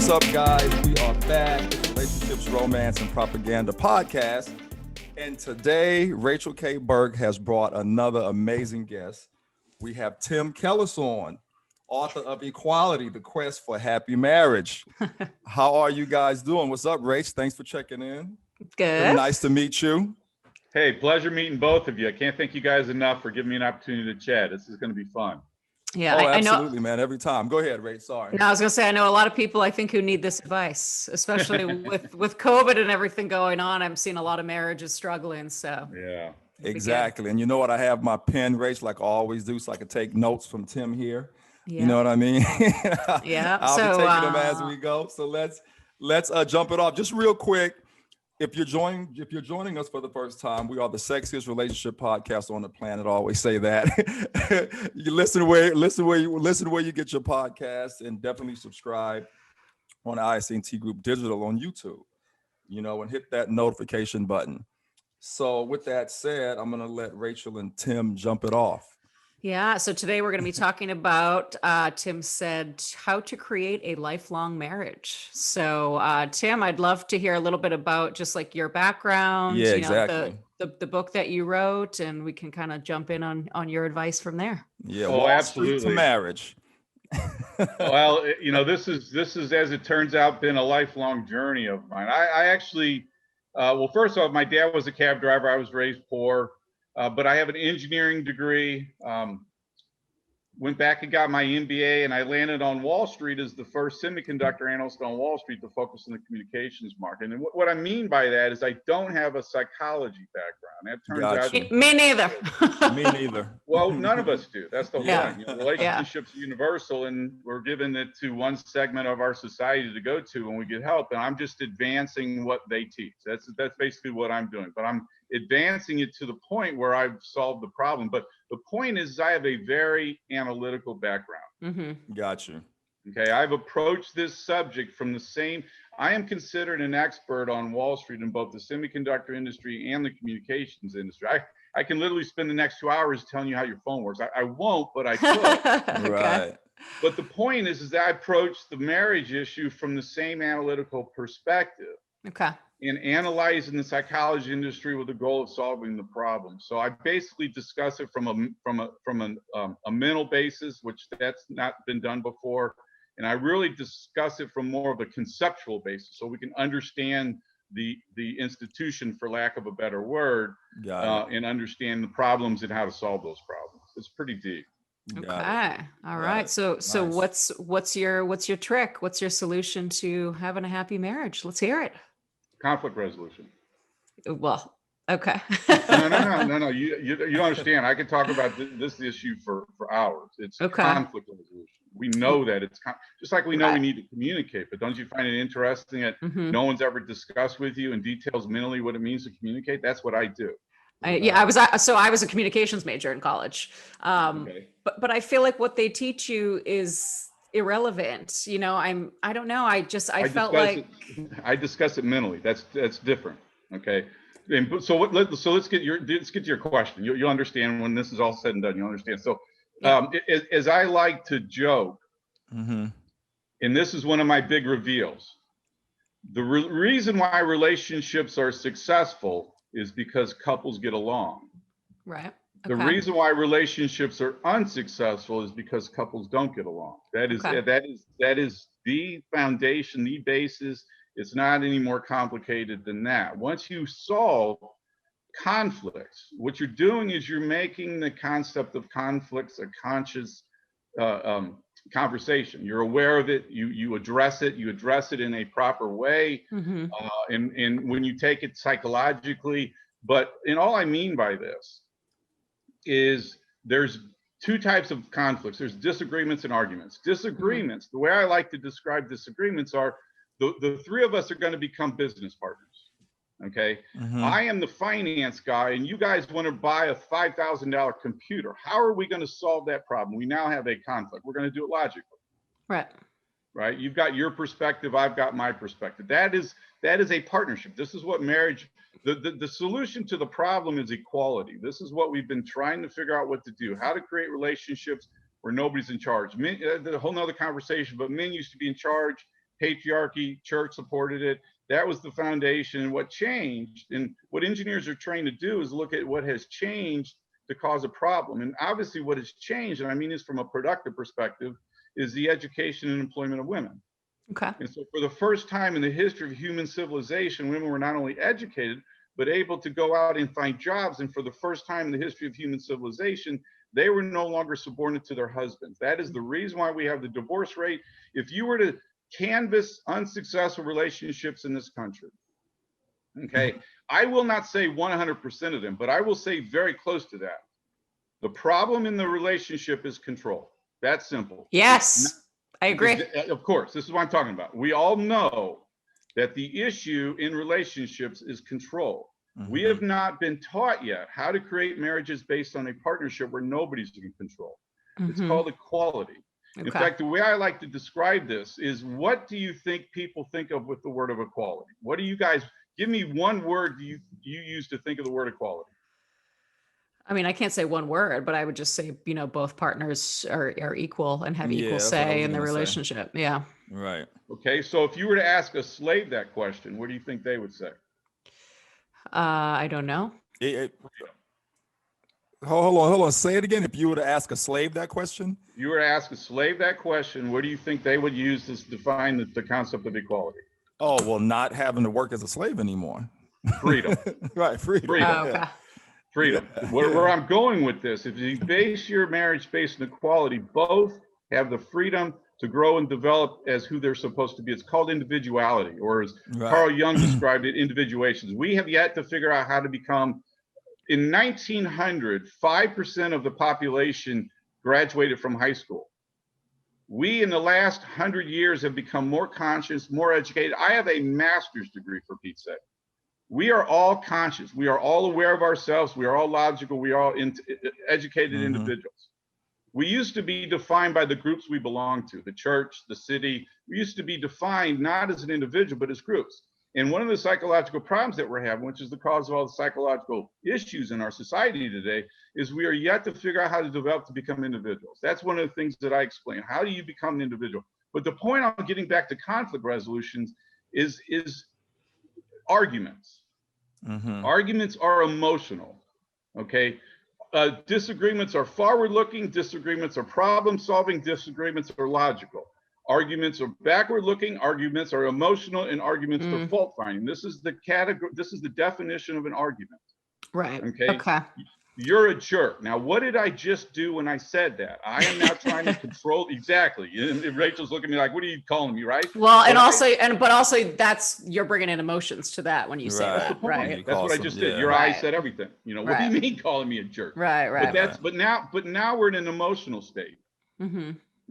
What's up, guys? We are back. It's Relationships, Romance, and Propaganda podcast. And today, Rachel K. Burke has brought another amazing guest. We have Tim Kellis on, author of Equality, The Quest for Happy Marriage. How are you guys doing? What's up, Rach? Thanks for checking in. Good. Nice to meet you. Hey, pleasure meeting both of you. I can't thank you guys enough for giving me an opportunity to chat. This is going to be fun. Yeah, Oh, I absolutely, know. man. Every time. Go ahead, Rach. Sorry. No, I was gonna say I know a lot of people I think who need this advice, especially with COVID and everything going on. I'm seeing a lot of marriages struggling. So Yeah, exactly. And you know what? I have my pen, Rach, like I always do, so I can take notes from Tim here. yeah, You know what I mean? yeah. I'll So be taking them as we go. So let's jump it off just real quick. If you're joining us for the first time, we are the sexiest relationship podcast on the planet. I always say that. You listen where you get your podcast, and definitely subscribe on ISNT Group Digital on YouTube. You know, and hit that notification button. So with that said, I'm gonna let Rachel and Tim jump it off. yeah. So today we're gonna be talking about Tim said how to create a lifelong marriage. So Tim, I'd love to hear a little bit about just like your background. Yeah, you know, exactly. the book that you wrote, and we can kind of jump in on your advice from there. Yeah, Oh, Wall Street to absolutely. marriage. Well, you know, this is as it turns out been a lifelong journey of mine. I actually, well, first off, my dad was a cab driver. I was raised poor, but I have an engineering degree. Went back and got my MBA, and I landed on Wall Street as the first semiconductor analyst on Wall Street to focus on the communications market. And what I mean by that is I don't have a psychology background. That turns out. Gotcha. Me neither. Me neither. Well, none of us do. That's the whole Yeah. thing. You know, relationships are universal, and we're given it to one segment of our society to go to when we get help. And I'm just advancing what they teach. That's basically what I'm doing. But I'm advancing it to the point where I've solved the problem. But the point is, I have a very analytical background. Mm-hmm. Gotcha. Okay, I've approached this subject from the same. I am considered an expert on Wall Street in both the semiconductor industry and the communications industry. I can literally spend the next 2 hours telling you how your phone works. I won't, but I could. Okay. Right. But the point is that I approach the marriage issue from the same analytical perspective Okay. and analyzing the psychology industry with the goal of solving the problem. So I basically discuss it from a mental basis, which that's not been done before. And I really discuss it from more of a conceptual basis, so we can understand the institution, for lack of a better word, and understand the problems and how to solve those problems. It's pretty deep. Okay. All right. So Nice. what's your trick? What's your solution to having a happy marriage? Let's hear it. Conflict resolution. Well, okay. No. You don't understand. I could talk about this issue for hours. It's Okay. conflict resolution. We know that it's just like we know we Right. need to communicate. But don't you find it interesting that Mhm. no one's ever discussed with you in details mentally what it means to communicate? That's what I do. I was a communications major in college. Okay. But I feel like what they teach you is irrelevant. You know, I don't know. I felt like I discuss it mentally. That's different. Okay. And so let's get to your question. You'll understand when this is all said and done. You'll understand. So as I like to joke, Mm-hmm. and this is one of my big reveals, the reason why relationships are successful is because couples get along. right. The Okay. reason why relationships are unsuccessful is because couples don't get along. That is Okay. that is the foundation, the basis. It's not any more complicated than that. Once you solve conflicts, what you're doing is you're making the concept of conflicts a conscious conversation. You're aware of it. You address it. You address it in a proper way, Mm-hmm. and when you take it psychologically. And all I mean by this is there's two types of conflicts. There's disagreements and arguments. Disagreements, the way I like to describe disagreements are the three of us are going to become business partners. Okay. Mm-hmm. I am the finance guy, and you guys want to buy a $5,000 computer. How are we going to solve that problem? We now have a conflict. We're going to do it logically. Right. Right. You've got your perspective. I've got my perspective. That is a partnership. This is what marriage. The solution to the problem is equality. This is what we've been trying to figure out what to do, how to create relationships where nobody's in charge. Men, a whole nother conversation, but men used to be in charge patriarchy, church supported it. That was the foundation. And what changed, and what engineers are trained to do, is look at what has changed to cause a problem. And obviously what has changed, and I mean this from a productive perspective, is the education and employment of women. Okay. And so for the first time in the history of human civilization, women were not only educated, but able to go out and find jobs. And for the first time in the history of human civilization, they were no longer subordinate to their husbands. That is the reason why we have the divorce rate. If you were to canvass unsuccessful relationships in this country, okay, I will not say 100% of them, but I will say very close to that. The problem in the relationship is control. That's simple. Yes, I agree. Of course, this is what I'm talking about. We all know that the issue in relationships is control. We have not been taught yet how to create marriages based on a partnership where nobody's in control. It's called equality. Okay. In fact, the way I like to describe this is, what do you think people think of with the word of equality? What do you guys, give me one word you use to think of the word equality. I mean, I can't say one word, but I would just say, both partners are equal and have equal that's what I say was in the gonna say. relationship. Yeah. Right. Okay, so if you were to ask a slave that question, what do you think they would say? I don't know. Hold on. Say it again. If you were to ask a slave that question. If you were to ask a slave that question, what do you think they would use to define the concept of equality? Oh, well, not having to work as a slave anymore. Freedom. Right. Freedom. Freedom. Okay. Freedom. Where I'm going with this, if you base your marriage based on equality, both have the freedom to grow and develop as who they're supposed to be. It's called individuality, or as Carl Jung described it, individuations. We have yet to figure out how to become. In 1900, 5% of the population graduated from high school. We, in the last 100 years, have become more conscious, more educated. I have a master's degree, for Pete's sake. We are all conscious. We are all aware of ourselves. We are all logical. We are all educated individuals. We used to be defined by the groups we belong to, the church, the city. We used to be defined not as an individual, but as groups. And one of the psychological problems that we're having, which is the cause of all the psychological issues in our society today, is we are yet to figure out how to develop to become individuals. That's one of the things that I explain. How do you become an individual? But the point I'm getting back to conflict resolutions is arguments. Arguments are emotional, okay? Disagreements are forward-looking, disagreements are problem-solving, disagreements are logical. Arguments are backward-looking, arguments are emotional, and arguments are fault-finding. This is the category. This is the definition of an argument. Right. Okay. Okay. You're a jerk. Now, what did I just do when I said that? I am now trying to control. Exactly. And Rachel's looking at me like, "What are you calling me?" Right. Well, but also that's, you're bringing in emotions to that when you say that, right? That's what I just did. Your eyes said everything. What do you mean calling me a jerk? Right. But now we're in an emotional state.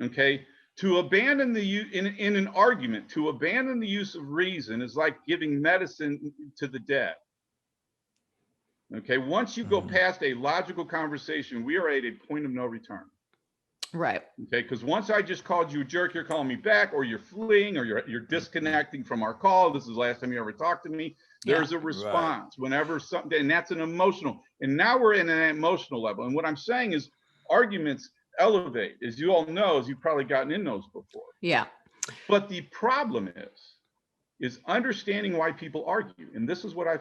Okay. To abandon in an argument, to abandon the use of reason is like giving medicine to the dead. Okay, once you go past a logical conversation, we are at a point of no return. Right. Okay, because once I just called you a jerk, you're calling me back, or you're fleeing, or you're disconnecting from our call. This is the last time you ever talked to me. There's a response whenever something, and that's an emotional. And now we're in an emotional level. And what I'm saying is, arguments elevate, as you all know, as you've probably gotten in those before. Yeah. But the problem is understanding why people argue, and this is what I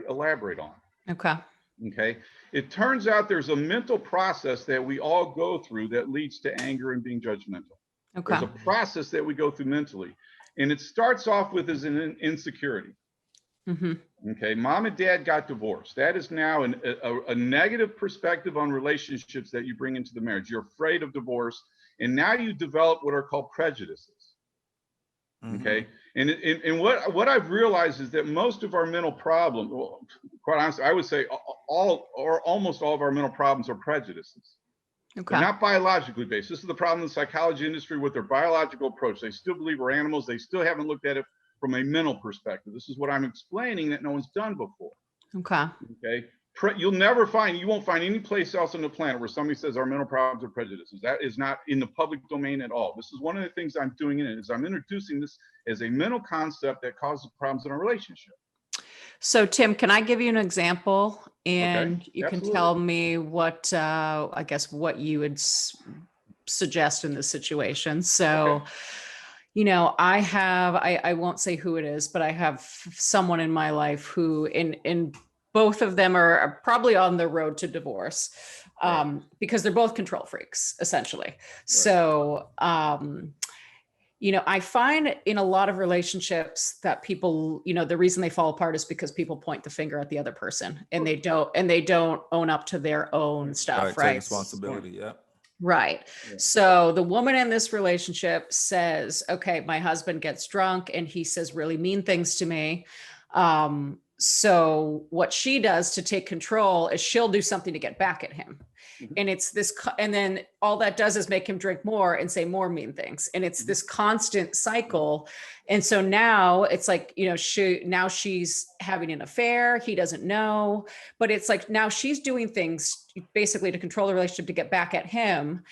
elaborate on. Okay. It turns out there's a mental process that we all go through that leads to anger and being judgmental. There's a process that we go through mentally, and it starts off with as an insecurity. Okay, mom and dad got divorced. That is now a negative perspective on relationships that you bring into the marriage. You're afraid of divorce, and now you develop what are called prejudices. Okay, and what I've realized is that most of our mental problems, well, quite honestly, I would say all or almost all of our mental problems are prejudices. They're not biologically based. This is the problem in the psychology industry with their biological approach. They still believe we're animals. They still haven't looked at it from a mental perspective. This is what I'm explaining that no one's done before. Okay. You won't find any place else on the planet where somebody says our mental problems are prejudices. That is not in the public domain at all. This is one of the things I'm doing in it, is I'm introducing this as a mental concept that causes problems in our relationship. So Tim, can I give you an example, and you Absolutely. can tell me what, I guess, what you would suggest in this situation. So, I won't say who it is, but I have someone in my life who in both of them are probably on the road to divorce, because they're both control freaks, essentially. Right. So, I find in a lot of relationships that people, the reason they fall apart is because people point the finger at the other person and they don't own up to their own stuff, right? Take responsibility. Yeah. Right. Yeah. So the woman in this relationship says, okay, my husband gets drunk and he says really mean things to me. So what she does to take control is she'll do something to get back at him. Mm-hmm. And it's this, and then all that does is make him drink more and say more mean things. And it's this constant cycle. And so now it's like, she's having an affair. He doesn't know, but it's like, now she's doing things basically to control the relationship to get back at him.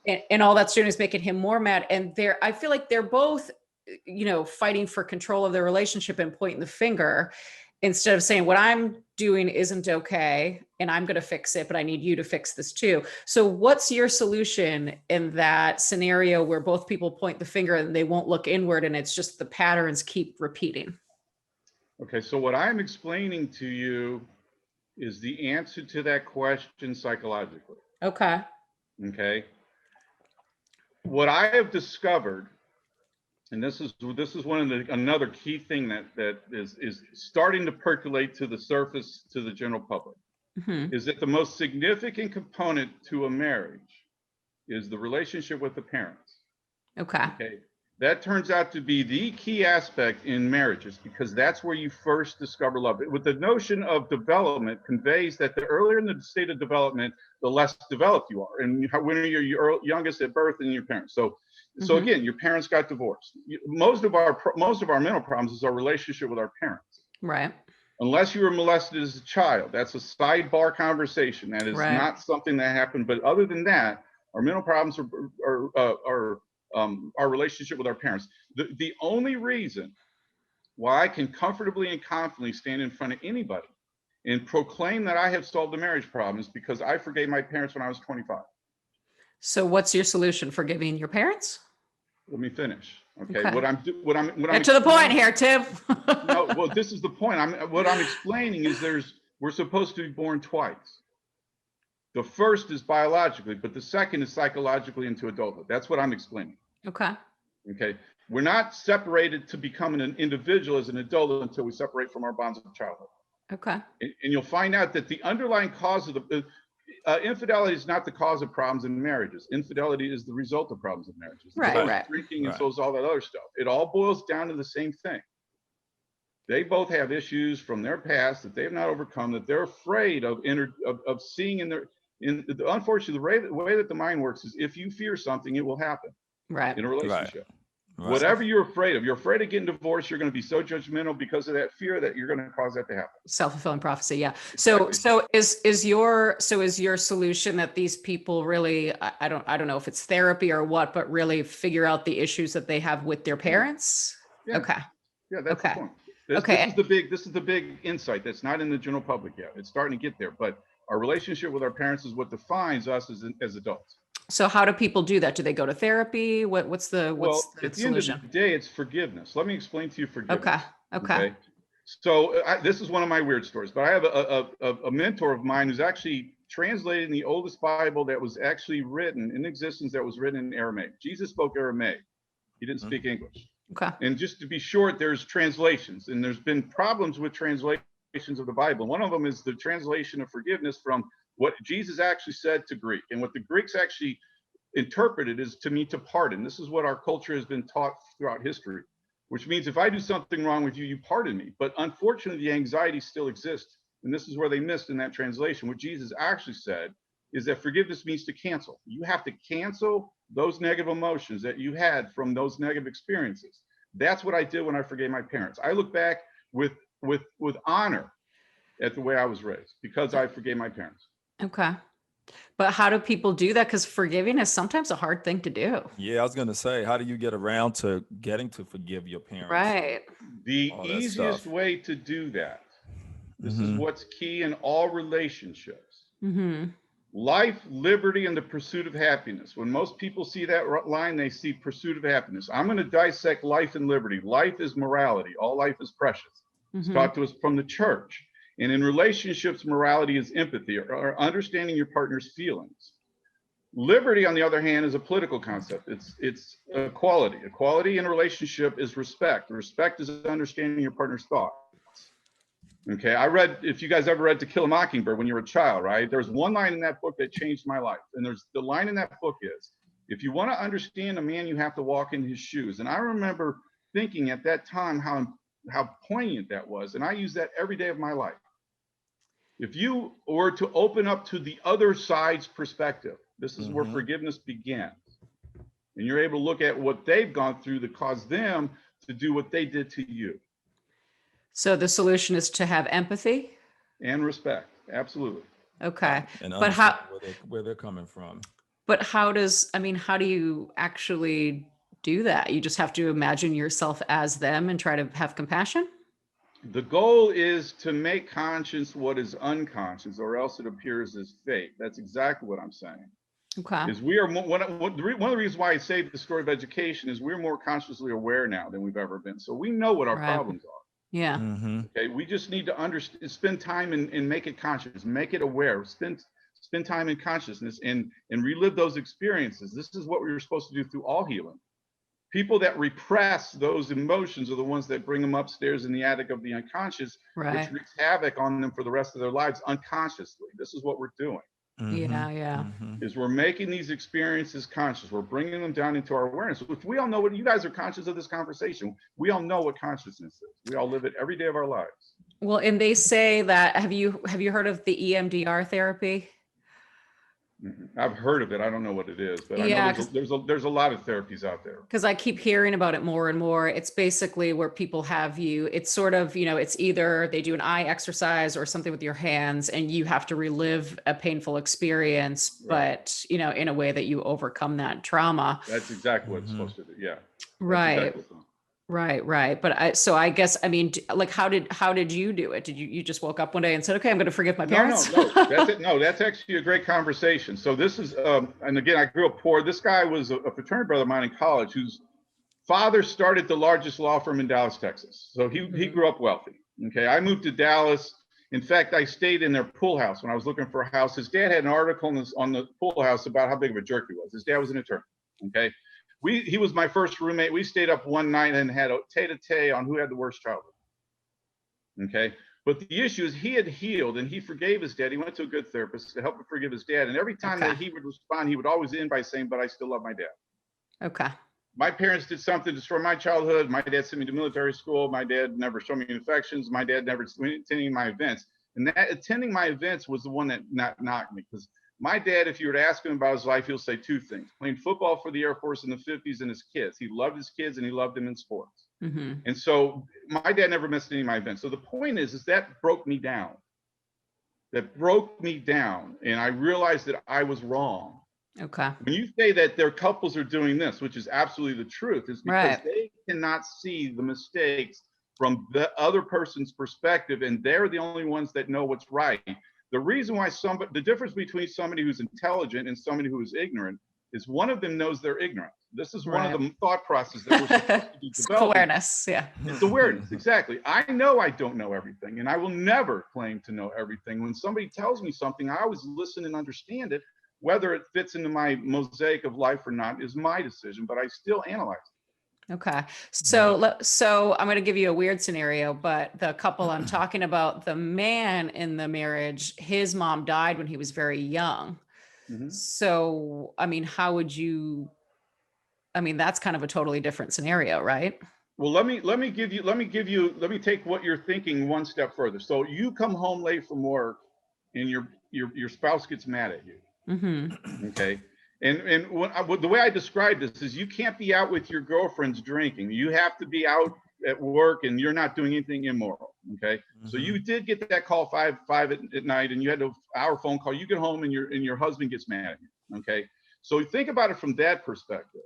Right. And all that's doing is making him more mad. And I feel like they're both, fighting for control of their relationship and pointing the finger, instead of saying what I'm doing isn't okay and I'm going to fix it, but I need you to fix this too. So what's your solution in that scenario where both people point the finger and they won't look inward and it's just the patterns keep repeating? Okay, so what I'm explaining to you is the answer to that question psychologically. Okay. Okay. What I have discovered, and this is one of another key thing that is starting to percolate to the surface to the general public, is that the most significant component to a marriage is the relationship with the parents. Okay. That turns out to be the key aspect in marriages because that's where you first discover love. With the notion of development conveys that the earlier in the state of development, the less developed you are, and when you're youngest at birth and your parents. So again, your parents got divorced. Most of our mental problems is our relationship with our parents. Right. Unless you were molested as a child, that's a sidebar conversation. That is not something that happened. But other than that, our mental problems are our relationship with our parents. The only reason why I can comfortably and confidently stand in front of anybody and proclaim that I have solved the marriage problem is because I forgave my parents when I was 25. So what's your solution? Forgiving your parents? Let me finish. Okay. Okay. What I'm Get to the point here, Tim. No, well, this is the point. What I'm explaining is we're supposed to be born twice. The first is biologically, but the second is psychologically into adulthood. That's what I'm explaining. Okay. Okay. We're not separated to become an individual as an adult until we separate from our bonds of childhood. Okay. And you'll find out that the underlying cause of the infidelity is not the cause of problems in marriages. Infidelity is the result of problems in marriages. Right. Drinking and so is all that other stuff. It all boils down to the same thing. They both have issues from their past that they have not overcome, that they're afraid of seeing unfortunately, the way that the mind works is if you fear something, it will happen. Right. In a relationship. Right. Whatever you're afraid of getting divorced, you're going to be so judgmental because of that fear that you're going to cause that to happen. Self-fulfilling prophecy. Yeah. So is your solution that these people really, I don't know if it's therapy or what, but really figure out the issues that they have with their parents? Yeah. Okay. Yeah, that's the point. This is the big insight that's not in the general public yet. It's starting to get there, but our relationship with our parents is what defines us as adults. So how do people do that? Do they go to therapy? What's the at the solution? End of the day, it's forgiveness. Let me explain to you forgiveness. Okay. So this is one of my weird stories, but I have a mentor of mine who's actually translated the oldest Bible that was actually written in existence, that was written in Aramaic. Jesus spoke Aramaic. He didn't speak English. Okay. And just to be short, there's translations, and there's been problems with translations of the Bible. One of them is the translation of forgiveness from what Jesus actually said to Greek, and what the Greeks actually interpreted is to mean to pardon. This is what our culture has been taught throughout history, which means if I do something wrong with you, you pardon me. But unfortunately, the anxiety still exists. And this is where they missed in that translation. What Jesus actually said is that forgiveness means to cancel. You have to cancel those negative emotions that you had from those negative experiences. That's what I did when I forgave my parents. I look back with honor at the way I was raised because I forgave my parents. Okay. But how do people do that? Because forgiving is sometimes a hard thing to do. Yeah, I was going to say, how do you get around to getting to forgive your parents? Right. The easiest way to do that, this is what's key in all relationships, Life, liberty, and the pursuit of happiness. When most people see that line, they see pursuit of happiness. I'm going to dissect life and liberty. Life is morality. All life is precious. It's taught to us from the church. And in relationships, morality is empathy, or understanding your partner's feelings. Liberty, on the other hand, is a political concept. It's equality. Equality in a relationship is respect. Respect is understanding your partner's thoughts. Okay, I read, if you guys ever read To Kill a Mockingbird when you were a child, right? There's one line in that book that changed my life. And the line in that book is, if you want to understand a man, you have to walk in his shoes. And I remember thinking at that time how poignant that was. And I use that every day of my life. If you were to open up to the other side's perspective, this is where forgiveness begins. And you're able to look at what they've gone through that caused them to do what they did to you. So the solution is to have empathy and respect. Absolutely. Okay. And but how, where they're coming from. But how do you actually do that? You just have to imagine yourself as them and try to have compassion? The goal is to make conscious what is unconscious, or else it appears as fake. That's exactly what I'm saying. Okay. Is we are one of the reasons why I say the story of education is we're more consciously aware now than we've ever been. So we know what our problems are. Yeah. Okay. We just need to understand, spend time and make it conscious, make it aware, spend time in consciousness and relive those experiences. This is what we were supposed to do through all healing. People that repress those emotions are the ones that bring them upstairs in the attic of the unconscious, which wreaks havoc on them for the rest of their lives unconsciously. This is what we're doing. Is we're making these experiences conscious. We're bringing them down into our awareness, which we all know. What you guys are conscious of this conversation. We all know what consciousness is. We all live it every day of our lives. Well, and they say that, have you heard of the EMDR therapy? I've heard of it. I don't know what it is, but I know there's a lot of therapies out there. Because I keep hearing about it more and more. It's basically where people have you, it's sort of, it's either they do an eye exercise or something with your hands and you have to relive a painful experience, but, in a way that you overcome that trauma. That's exactly what it's supposed to do. Yeah. Right. Right. But I guess, like, how did you do it? Did you just woke up one day and said, okay, I'm going to forgive my parents? No, that's it. No, that's actually a great conversation. So this is, and again, I grew up poor. This guy was a fraternity brother of mine in college whose father started the largest law firm in Dallas, Texas. So he grew up wealthy. Okay. I moved to Dallas. In fact, I stayed in their pool house when I was looking for a house. His dad had an article on the pool house about how big of a jerk he was. His dad was an attorney. Okay. He was my first roommate. We stayed up one night and had a tete-a-tete on who had the worst childhood. Okay. But the issue is he had healed and he forgave his dad. He went to a good therapist to help him forgive his dad. And every time that he would respond, he would always end by saying, but I still love my dad. Okay. My parents did something to destroy my childhood. My dad sent me to military school. My dad never showed me infections. My dad never attending my events. And that attending my events was the one that knocked me, because my dad, if you were to ask him about his life, he'll say two things: playing football for the Air Force in the 50s and his kids. He loved his kids and he loved them in sports. And so my dad never missed any of my events. So the point is that broke me down. That broke me down. And I realized that I was wrong. Okay. When you say that their couples are doing this, which is absolutely the truth, is because they cannot see the mistakes from the other person's perspective, and they're the only ones that know what's right. The reason why the difference between somebody who's intelligent and somebody who is ignorant is one of them knows they're ignorant. This is one of the thought processes that we're supposed to be developing. Awareness, yeah. It's awareness, exactly. I know I don't know everything, and I will never claim to know everything. When somebody tells me something, I always listen and understand it. Whether it fits into my mosaic of life or not is my decision, but I still analyze it. Okay. So I'm going to give you a weird scenario, but the couple I'm talking about, the man in the marriage, his mom died when he was very young. So, how would you, that's kind of a totally different scenario, right? Well, let me take what you're thinking one step further. So you come home late from work and your spouse gets mad at you. Okay. And the way I describe this is you can't be out with your girlfriends drinking. You have to be out at work and you're not doing anything immoral. Okay. So you did get that call five at night and you had an hour phone call. You get home and your husband gets mad at you. Okay. So think about it from that perspective.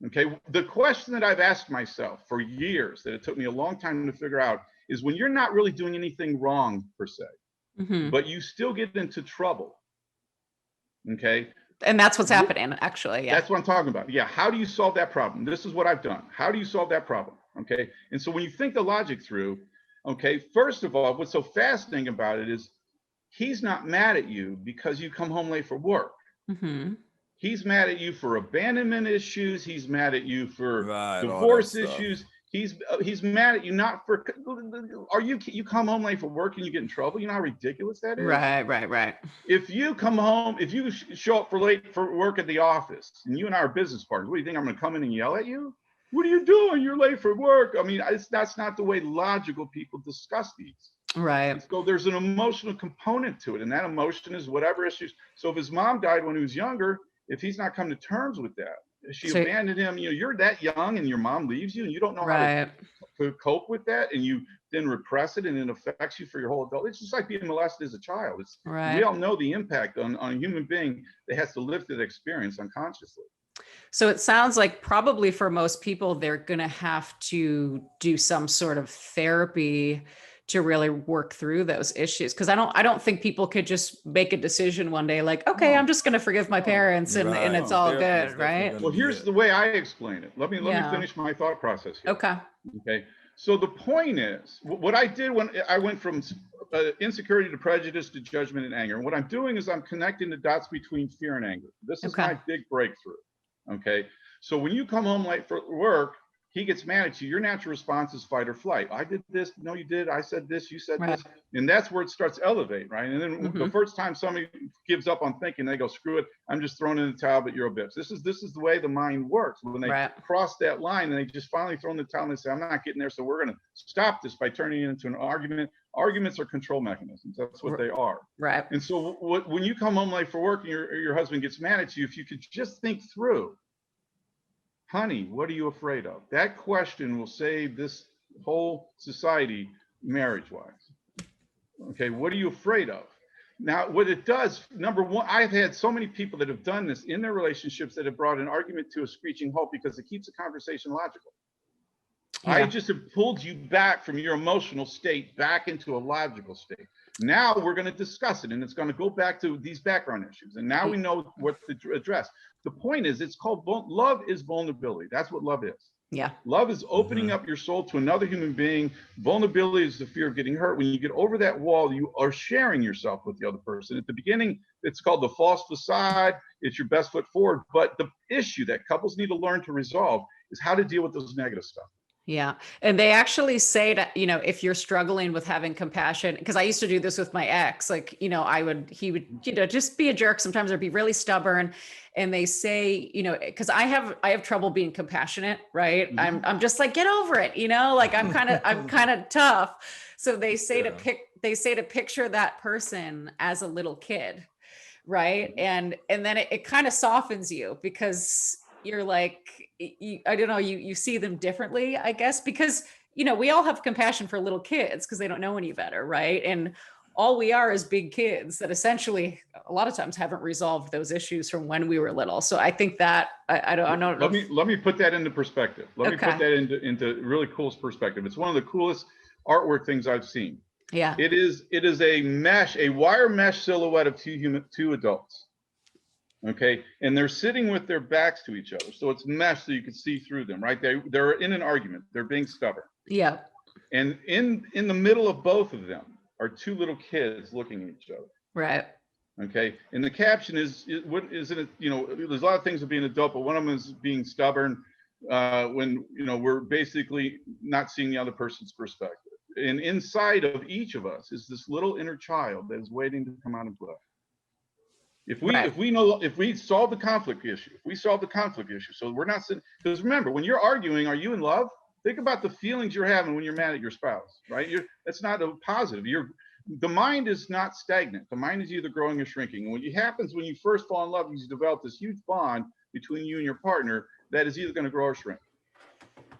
Okay. The question that I've asked myself for years, that it took me a long time to figure out, is when you're not really doing anything wrong per se, but you still get into trouble. Okay. And that's what's happening, actually. Yeah. That's what I'm talking about. Yeah. How do you solve that problem? This is what I've done. How do you solve that problem? Okay. And so when you think the logic through, okay, first of all, what's so fascinating about it is he's not mad at you because you come home late for work. Mm-hmm. He's mad at you for abandonment issues. He's mad at you for Right, divorce issues. He's mad at you not for. You come home late for work and you get in trouble? You know how ridiculous that is. Right. If you come home, if you show up for late for work at the office, and you and I are business partners, what do you think I'm going to come in and yell at you? What are you doing? You're late for work. I mean, that's not the way logical people discuss these. Right. So there's an emotional component to it, and that emotion is whatever issues. So if his mom died when he was younger, if he's not come to terms with that, she abandoned him, you're that young and your mom leaves you and you don't know how to cope with that, and you then repress it and it affects you for your whole adult. It's just like being molested as a child. We all know the impact on a human being that has to live through that experience unconsciously. So it sounds like probably for most people, they're going to have to do some sort of therapy to really work through those issues. Because I don't think people could just make a decision one day like, okay, I'm just going to forgive my parents and it's all good, right? Well, here's the way I explain it. Let me finish my thought process here. Okay. So the point is, what I did when I went from insecurity to prejudice to judgment and anger. And what I'm doing is I'm connecting the dots between fear and anger. This is my big breakthrough. Okay. So when you come home late for work, he gets mad at you. Your natural response is fight or flight. I did this. No, you did. I said this. You said this. And that's where it starts to elevate, right? And then the first time somebody gives up on thinking, they go, screw it. I'm just throwing in the towel, but you're a bitch. This is the way the mind works. When they cross that line and they just finally throw in the towel and they say, I'm not getting there. So we're going to stop this by turning it into an argument. Arguments are control mechanisms. That's what they are. Right. And so when you come home late for work and your husband gets mad at you, if you could just think through, honey, what are you afraid of? That question will save this whole society marriage-wise. Okay, what are you afraid of? Now, what it does, number one, I've had so many people that have done this in their relationships that have brought an argument to a screeching halt because it keeps the conversation logical. I just have pulled you back from your emotional state back into a logical state. Now we're going to discuss it, and it's going to go back to these background issues. And now we know what to address. The point is, it's called love is vulnerability. That's what love is. Yeah. Love is opening up your soul to another human being. Vulnerability is the fear of getting hurt. When you get over that wall, you are sharing yourself with the other person. At the beginning, it's called the false facade. It's your best foot forward. But the issue that couples need to learn to resolve is how to deal with those negative stuff. Yeah. And they actually say that, if you're struggling with having compassion, because I used to do this with my ex, like, he would, just be a jerk sometimes or be really stubborn. And they say, because I have trouble being compassionate, right? Mm-hmm. I'm just like, get over it, like I'm kind of tough. So they say to picture that person as a little kid, right? And then it kind of softens you because you're like, I don't know, you see them differently, I guess, because, we all have compassion for little kids because they don't know any better, right? And all we are is big kids that essentially a lot of times haven't resolved those issues from when we were little. So I think that I don't know. Let me put that into perspective. Let me put that into really cool perspective. It's one of the coolest artwork things I've seen. Yeah. It is a wire mesh silhouette of two adults. Okay, and they're sitting with their backs to each other, so it's mesh so you can see through them, right? They're in an argument. They're being stubborn. Yeah. And in the middle of both of them are two little kids looking at each other. Right. Okay, and the caption is what isn't it? There's a lot of things of being an adult, but one of them is being stubborn. When we're basically not seeing the other person's perspective, and inside of each of us is this little inner child that is waiting to come out and play. If we solve the conflict issue, so we're not sitting, because remember, when you're arguing, are you in love? Think about the feelings you're having when you're mad at your spouse, right? That's not a positive. The mind is not stagnant. The mind is either growing or shrinking. And what happens when you first fall in love, you develop this huge bond between you and your partner that is either going to grow or shrink.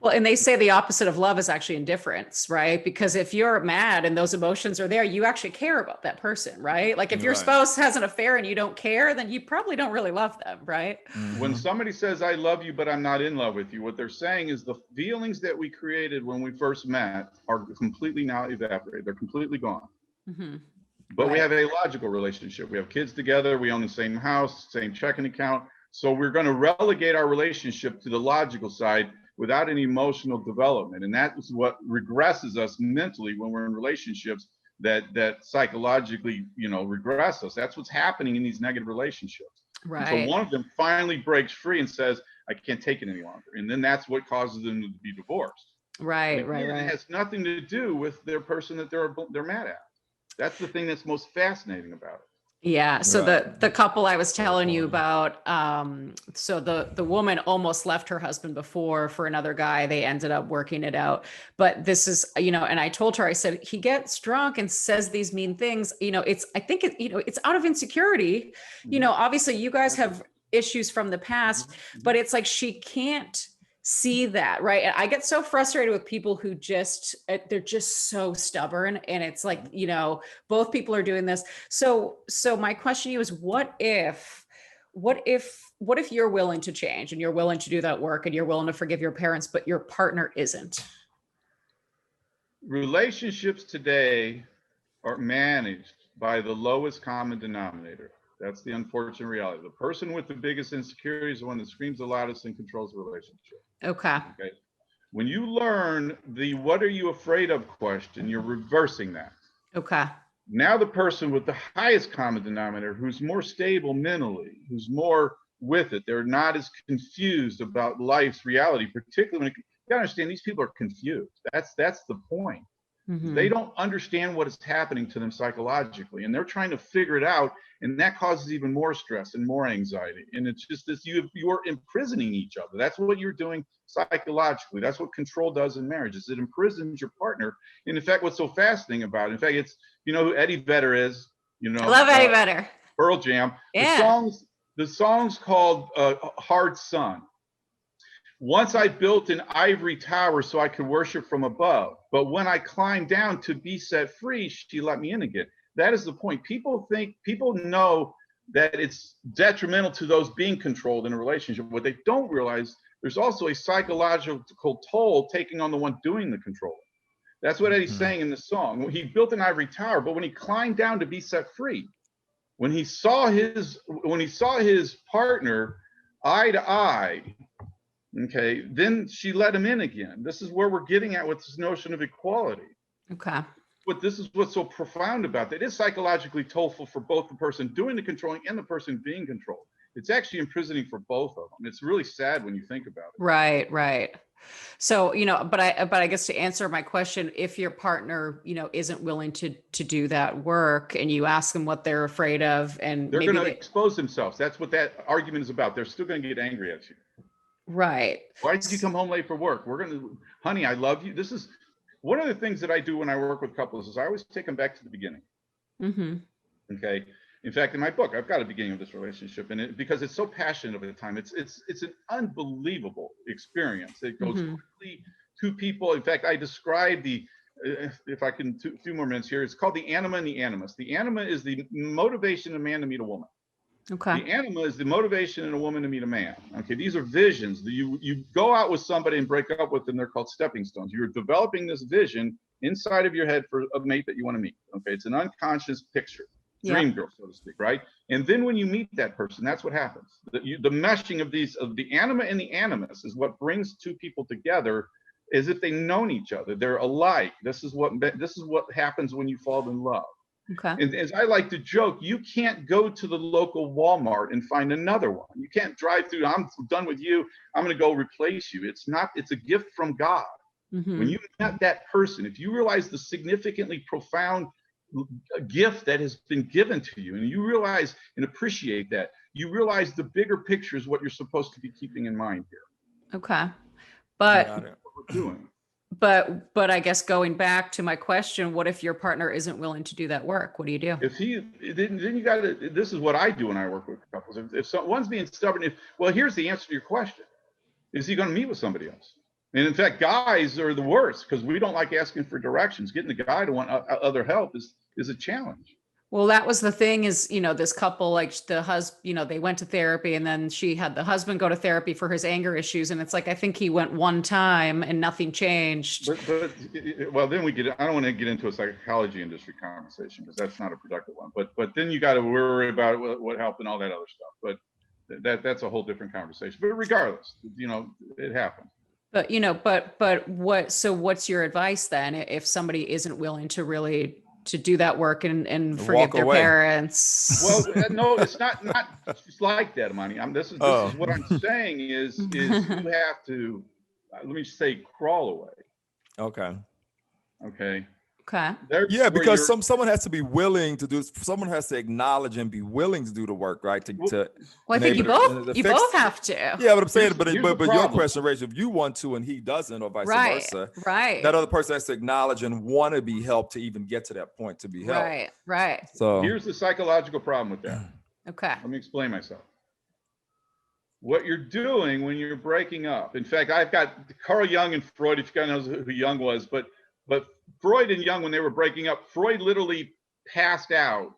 Well, and they say the opposite of love is actually indifference, right? Because if you're mad and those emotions are there, you actually care about that person, right? Like if your spouse has an affair and you don't care, then you probably don't really love them, right? Mm-hmm. When somebody says, I love you, but I'm not in love with you, what they're saying is the feelings that we created when we first met are completely now evaporated. They're completely gone. Mm-hmm. But we Right. have a logical relationship. We have kids together. We own the same house, same checking account. So we're going to relegate our relationship to the logical side without any emotional development. And that is what regresses us mentally when we're in relationships that psychologically, regress us. That's what's happening in these negative relationships. And so Right. one of them finally breaks free and says, I can't take it any longer. And then that's what causes them to be divorced. Right. And Right. again, Right. it has nothing to do with their person that they're mad at. That's the thing that's most fascinating about it. Yeah. So Right. the couple I was telling you about, so the woman almost left her husband before for another guy. They ended up working it out. But this is, and I told her, I said, he gets drunk and says these mean things. I think it's out of insecurity. Obviously you guys have issues from the past, but it's like she can't see that, right? And I get so frustrated with people who they're just so stubborn, and it's like, both people are doing this. So my question to you is, what if you're willing to change and you're willing to do that work and you're willing to forgive your parents, but your partner isn't? Relationships today are managed by the lowest common denominator. That's the unfortunate reality. The person with the biggest insecurity is the one that screams the loudest and controls the relationship. Okay. When you learn the "what are you afraid of" question, you're reversing that. Okay. Now the person with the highest common denominator, who's more stable mentally, who's more with it, they're not as confused about life's reality, particularly when you gotta understand these people are confused. That's the point. Mhm. They don't understand what is happening to them psychologically, and they're trying to figure it out, and that causes even more stress and more anxiety. And it's just this, you're imprisoning each other. That's what you're doing psychologically. That's what control does in marriage, is it imprisons your partner. And in fact, what's so fascinating about it, in fact, it's, who Eddie Vedder is, I love Eddie Vedder. Pearl Jam. Yeah. The song's called Hard Sun. Once I built an ivory tower so I could worship from above, but when I climbed down to be set free, she let me in again. That is the point. People know that it's detrimental to those being controlled in a relationship. What they don't realize, there's also a psychological toll taking on the one doing the controlling. That's what Eddie's saying in the song. He built an ivory tower, but when he climbed down to be set free, when he saw his partner eye to eye, okay, then she let him in again. This is where we're getting at with this notion of equality. Okay. But this is what's so profound about that. It is psychologically tollful for both the person doing the controlling and the person being controlled. It's actually imprisoning for both of them. It's really sad when you think about it. Right, right. So, but I guess to answer my question, if your partner, isn't willing to do that work, and you ask them what they're afraid of, and they're maybe going to expose themselves. That's what that argument is about. They're still going to get angry at you. Right. Why did you come home late for work? Honey, I love you. This is one of the things that I do when I work with couples, is I always take them back to the beginning. Mm-hmm. Okay. In fact, in my book, I've got a beginning of this relationship, and because it's so passionate of the time, it's an unbelievable experience. It goes quickly. Two people. In fact, I describe if I can, 2 more minutes here. It's called the anima and the animus. The anima is the motivation of a man to meet a woman. Okay. The anima is the motivation in a woman to meet a man. Okay, these are visions. You go out with somebody and break up with them. They're called stepping stones. You're developing this vision inside of your head for a mate that you want to meet. Okay, it's an unconscious picture. Dream girl, so to speak, right? And then when you meet that person, that's what happens. The meshing of the anima and the animus is what brings two people together, as if they've known each other. They're alike. This is what happens when you fall in love. Okay. And as I like to joke, you can't go to the local Walmart and find another one. You can't drive through. I'm done with you. I'm going to go replace you. It's a gift from God. Mm-hmm. When you met that person, if you realize the significantly profound gift that has been given to you, and you realize and appreciate that, you realize the bigger picture is what you're supposed to be keeping in mind here. Okay. But what we're doing. But I guess going back to my question, what if your partner isn't willing to do that work? What do you do? If then you got to, this is what I do when I work with couples. If someone's being stubborn, here's the answer to your question. Is he going to meet with somebody else? And in fact, guys are the worst, because we don't like asking for directions. Getting the guy to want other help is a challenge. Well, that was the thing is, this couple, like the husband, they went to therapy and then she had the husband go to therapy for his anger issues. And it's like, I think he went one time and nothing changed. Well, then I don't want to get into a psychology industry conversation because that's not a productive one. But then you got to worry about what helped and all that other stuff. But that's a whole different conversation. But regardless, it happened. But what's your advice then if somebody isn't willing to really to do that work and forgive their parents? Well, no, it's not just like that, Imani. This is what I'm saying is you have to, let me say, crawl away. Okay. Yeah, because someone has to be willing to do. Someone has to acknowledge and be willing to do the work, right? Well, I think you both have to. Yeah, but I'm saying, but your question, Rachel, if you want to and he doesn't, or vice versa, right? That other person has to acknowledge and want to be helped to even get to that point to be helped. Right. So here's the psychological problem with that. Okay. Let me explain myself. What you're doing when you're breaking up. In fact, I've got Carl Jung and Freud. If you guys know who Jung was, but Freud and Jung, when they were breaking up, Freud literally passed out.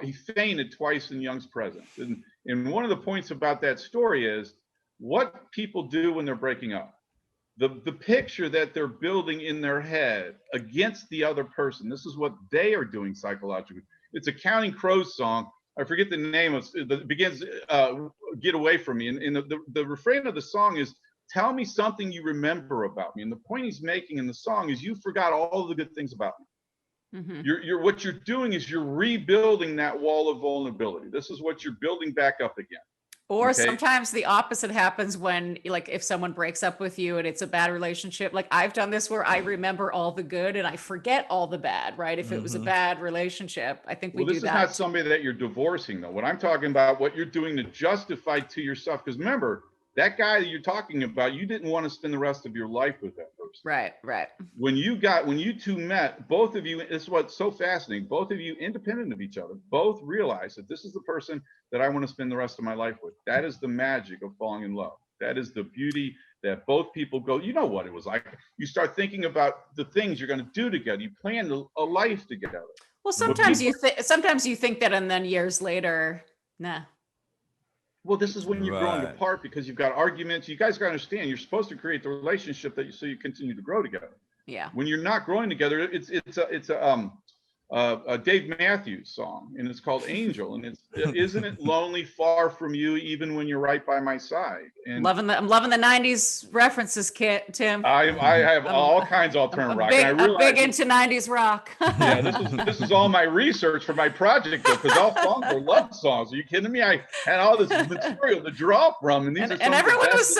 He fainted twice in Jung's presence. And one of the points about that story is what people do when they're breaking up. The picture that they're building in their head against the other person. This is what they are doing psychologically. It's a Counting Crows song. I forget the name of it. It begins, "Get Away From Me." And the refrain of the song is, "Tell me something you remember about me." And the point he's making in the song is you forgot all the good things about me. Mm-hmm. What you're doing is you're rebuilding that wall of vulnerability. This is what you're building back up again. Or sometimes the opposite happens when, like, if someone breaks up with you and it's a bad relationship. Like I've done this where I remember all the good and I forget all the bad, right? If it was a bad relationship, I think we do that. This is not somebody that you're divorcing, though. What I'm talking about, what you're doing to justify to yourself, because remember, that guy that you're talking about, you didn't want to spend the rest of your life with that person. Right. When you two met, both of you, this is what's so fascinating, both of you, independent of each other, both realized that this is the person that I want to spend the rest of my life with. That is the magic of falling in love. That is the beauty that both people go, you know what it was like. You start thinking about the things you're going to do together. You plan a life together. Well, sometimes you think that, and then years later, nah. Well, this is when you're growing apart because you've got arguments. You guys got to understand, you're supposed to create the relationship so you continue to grow together. Yeah. When you're not growing together, it's a Dave Matthews song, and it's called Angel, and it's isn't it lonely far from you even when you're right by my side. And I'm loving the 90s references, Tim. I have all kinds of alternative rock. I'm big into 90s rock. Yeah, this is all my research for my project, because all songs are love songs. Are you kidding me? I had all this material to draw from, and everyone was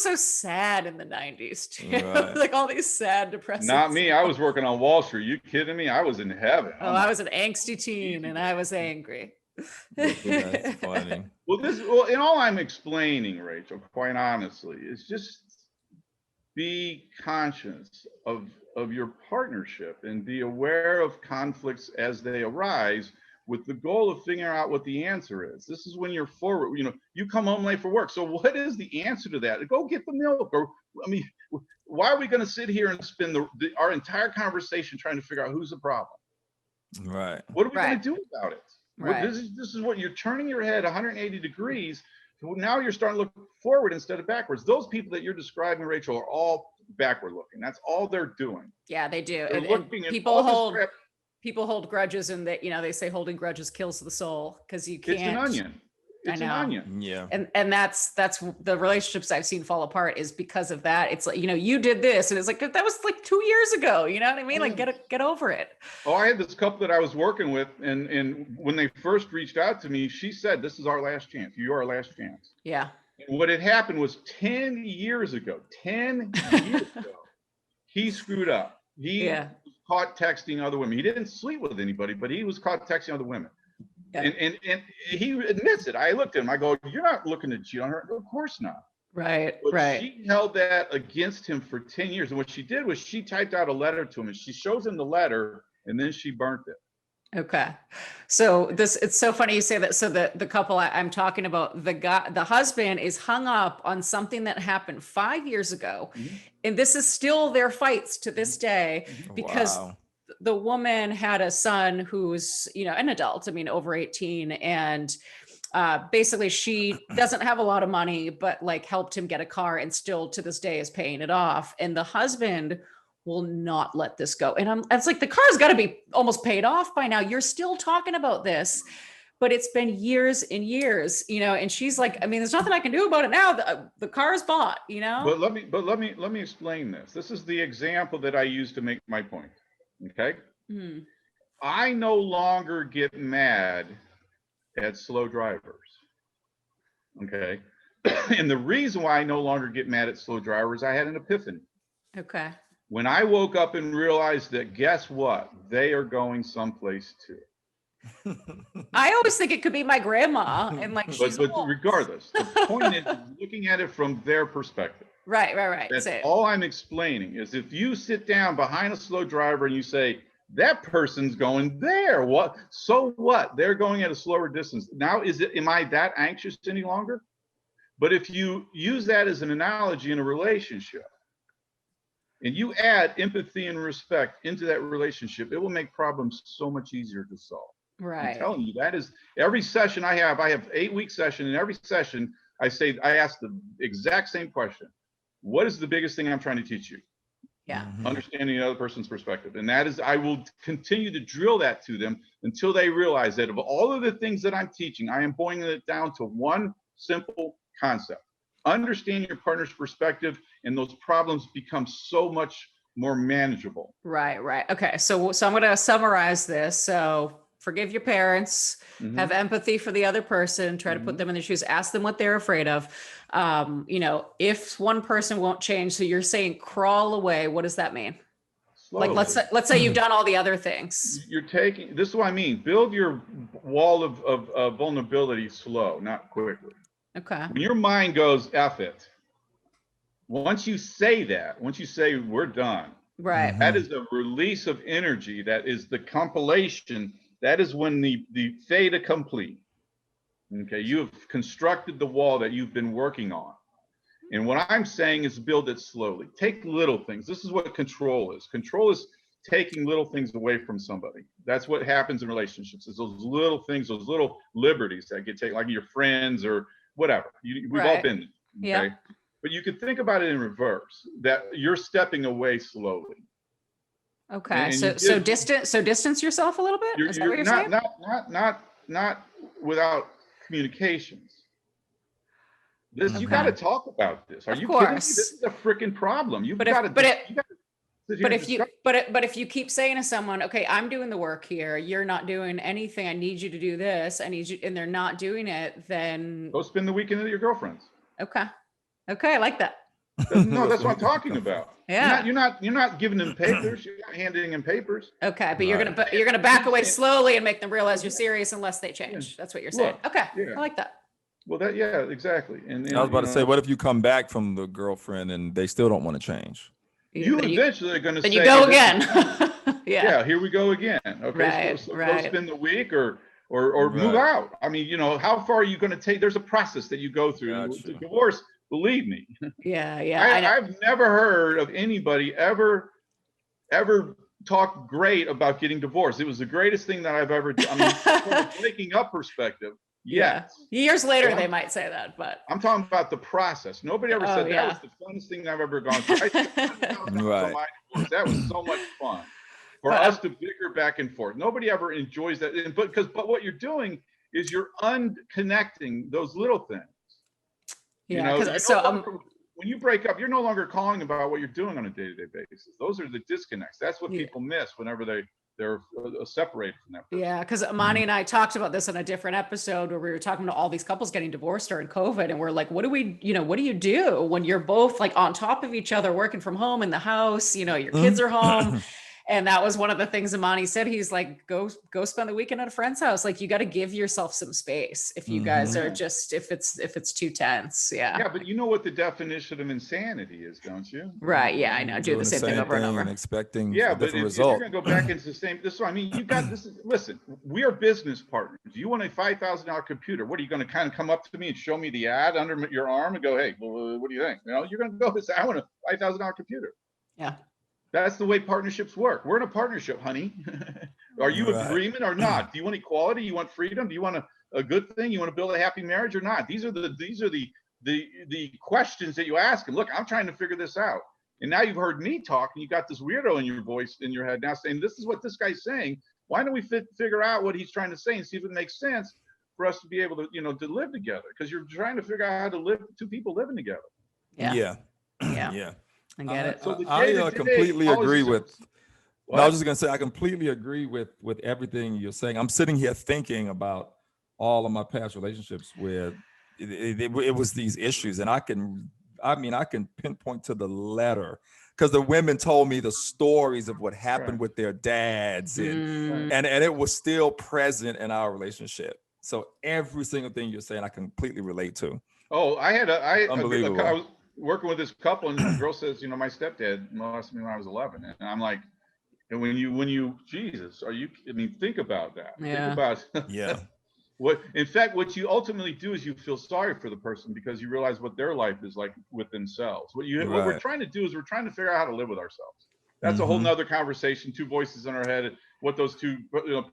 so sad in the 90s too. Right. Like all these sad, depressing. Not me. I was working on Wall Street. Are you kidding me? I was in heaven. Oh, I was an angsty teen and I was angry. That's funny. And all I'm explaining, Rachel, quite honestly, is just be conscious of your partnership and be aware of conflicts as they arise, with the goal of figuring out what the answer is. This is when you're forward. You come home late for work. So what is the answer to that? Go get the milk. Why are we going to sit here and spend our entire conversation trying to figure out who's the problem? Right. What are we going to do about it? Right. This is what you're turning your head 180 degrees. Now you're starting to look forward instead of backwards. Those people that you're describing, Rachel, are all backward looking. That's all they're doing. Yeah, they do. They're looking at people hold grudges, and that they say holding grudges kills the soul, because you can't. It's an onion. It's an onion. Yeah. And that's the relationships I've seen fall apart is because of that. It's like, you did this, and it's like, that was like 2 years ago. You know what I mean? Like get over it. Oh, I had this couple that I was working with, and when they first reached out to me, she said, "This is our last chance. You're our last chance." Yeah. And what had happened was 10 years ago, he screwed up. He was caught texting other women. He didn't sleep with anybody, but he was caught texting other women. Yeah. And he admits it. I looked at him. I go, "You're not looking to cheat on her." Of course not. Right. But right. She held that against him for 10 years. And what she did was she typed out a letter to him, and she shows him the letter, and then she burnt it. Okay. So it's so funny you say that. So the couple I'm talking about, the husband is hung up on something that happened 5 years ago. Mm-hmm. And this is still their fights to this day, because the woman had a son who's, you know, an adult, I mean, over 18, and basically she doesn't have a lot of money, but like helped him get a car and still to this day is paying it off. And the husband will not let this go. And it's like, the car's got to be almost paid off by now. You're still talking about this, but it's been years and years, you know, and she's like, I mean, there's nothing I can do about it now. The car is bought, you know? But let me explain this. This is the example that I use to make my point. Okay. I no longer get mad at slow drivers. Okay. And the reason why I no longer get mad at slow drivers, I had an epiphany. Okay. When I woke up and realized that, guess what? They are going someplace too. I always think it could be my grandma, and like she's but old. regardless, the point is looking at it from their perspective. Right. That's all I'm explaining is if you sit down behind a slow driver and you say, that person's going there. What? So what? They're going at a slower distance. Now, am I that anxious any longer? But if you use that as an analogy in a relationship, and you add empathy and respect into that relationship, it will make problems so much easier to solve. Right. I'm telling you, that is every session I have 8-week session, and every session I ask the exact same question. What is the biggest thing I'm trying to teach you? Yeah. Understanding the other person's perspective. And that is, I will continue to drill that to them until they realize that of all of the things that I'm teaching, I am boiling it down to one simple concept. Understand your partner's perspective, and those problems become so much more manageable. Right. Okay. So I'm going to summarize this. So forgive your parents, have empathy for the other person, try to put them in their shoes, ask them what they're afraid of. You know, if one person won't change, so you're saying crawl away, what does that mean? Slowly. Like, let's say you've done all the other things. This is what I mean. Build your wall of vulnerability slow, not quickly. Okay. When your mind goes, F it, once you say we're done, right, that is a release of energy. That is the compilation. That is when the fait accompli. Okay, you have constructed the wall that you've been working on. And what I'm saying is build it slowly. Take little things. This is what control is. Control is taking little things away from somebody. That's what happens in relationships, is those little things, those little liberties that get taken, like your friends or whatever. We've all been there, okay? Yeah. But you could think about it in reverse, that you're stepping away slowly. Okay. And so distance yourself a little bit? Is that what you're saying? Not without communications. You got to talk about this. Are you kidding me? This is a freaking problem. But if you keep saying to someone, okay, I'm doing the work here, you're not doing anything, I need you to do this, I need you, and they're not doing it, then go spend the weekend with your girlfriends. Okay, I like that. No, that's what I'm talking about. Yeah, you're not giving them papers. You're not handing them papers. Okay, but you're gonna back away slowly and make them realize you're serious unless they change. That's what you're saying. Okay, I like that. Well, exactly. And I was about to say, what if you come back from the girlfriend and they still don't want to change? You eventually are going to say, you go again. Yeah, here we go again. Okay, so go spend the week or move out. I mean, how far are you going to take? There's a process that you go through. Gotcha. Divorce, believe me. Yeah. I've never heard of anybody ever talk great about getting divorced. It was the greatest thing that I've ever done. I mean, from a breaking up perspective. Yes. Yeah. Years later, they might say that, but I'm talking about the process. Nobody ever said that was the funnest thing I've ever gone through. Right. That was so much fun for us to bicker back and forth. Nobody ever enjoys that. But what you're doing is you're unconnecting those little things. Yeah. When you break up, you're no longer calling about what you're doing on a day-to-day basis. Those are the disconnects. That's what people miss whenever they're separated from that person. Yeah, because Imani and I talked about this in a different episode where we were talking to all these couples getting divorced during COVID, and we're like, what do you do when you're both like on top of each other, working from home in the house, your kids are home. And that was one of the things Imani said. He's like, go spend the weekend at a friend's house. Like, you got to give yourself some space if you guys are just, if it's too tense. Yeah. Yeah. But you know what the definition of insanity is, don't you? Right. Yeah. I know. Do the same thing over and over. And expecting a different result. If you're going to go back into the same, this is what I mean. You got this. Listen, we are business partners. You want a $5,000 computer. What are you going to kind of come up to me and show me the ad under your arm and go, hey, well, what do you think? You're going to go, I want a $5,000 computer. Yeah. That's the way partnerships work. We're in a partnership, honey. Are you agreement or not? Do you want equality? You want freedom? Do you want a good thing? You want to build a happy marriage or not? These are the questions that you ask. And look, I'm trying to figure this out. And now you've heard me talk, and you got this weirdo in your voice, in your head now, saying, this is what this guy's saying. Why don't we figure out what he's trying to say and see if it makes sense for us to be able to, to live together? Because you're trying to figure out how to live, two people living together. Yeah. I get it. So I completely agree with. What? No, I was just gonna say I completely agree with everything you're saying. I'm sitting here thinking about all of my past relationships where it was these issues, and I can pinpoint to the letter because the women told me the stories of what happened with their dads, and it was still present in our relationship. So every single thing you're saying, I completely relate to. Oh, I Unbelievable. was working with this couple, and the girl says, my stepdad molested me when I was 11, and I'm like, and when you, Jesus, think about that. Yeah. Think about what you ultimately do is you feel sorry for the person because you realize what their life is like with themselves. What we're trying to do is we're trying to figure out how to live with ourselves. That's a whole nother conversation, two voices in our head, what those two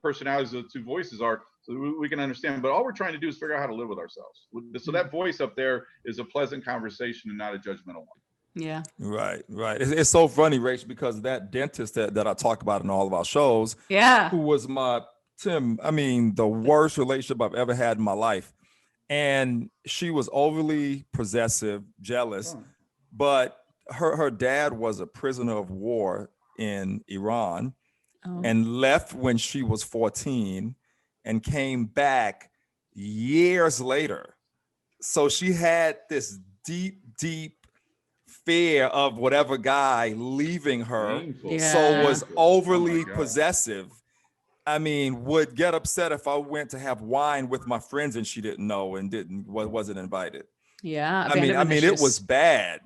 personalities of the two voices are, so we can understand. But all we're trying to do is figure out how to live with ourselves. So that voice up there is a pleasant conversation and not a judgmental one. Yeah. Right. It's so funny, Rach, because that dentist that I talk about in all of our shows, who was the worst relationship I've ever had in my life. And she was overly possessive, jealous, but her dad was a prisoner of war in Iran and left when she was 14 and came back years later. So she had this deep fear of whatever guy leaving her. So was overly possessive. Would get upset if I went to have wine with my friends and she didn't know and wasn't invited. Yeah. It was bad,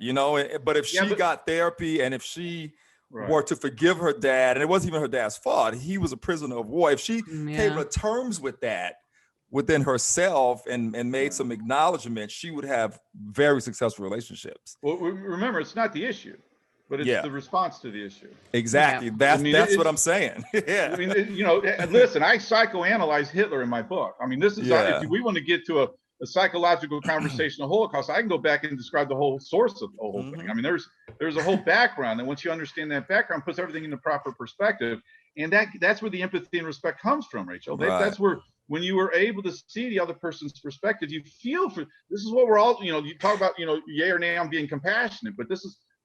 but if she got therapy and if she were to forgive her dad, and it wasn't even her dad's fault, he was a prisoner of war. If she came to terms with that within herself and made some acknowledgement, she would have very successful relationships. Well, remember, it's not the issue, but it's the response to the issue. Exactly. That's what I'm saying. Listen, I psychoanalyze Hitler in my book. This is if we want to get to a psychological conversation of Holocaust, I can go back and describe the whole source of the whole thing. There's a whole background, and once you understand that background, puts everything into proper perspective, and that's where the empathy and respect comes from, Rachel. That's where, when you were able to see the other person's perspective, you feel for. This is what we're all, you talk about, yay or nay on being compassionate, but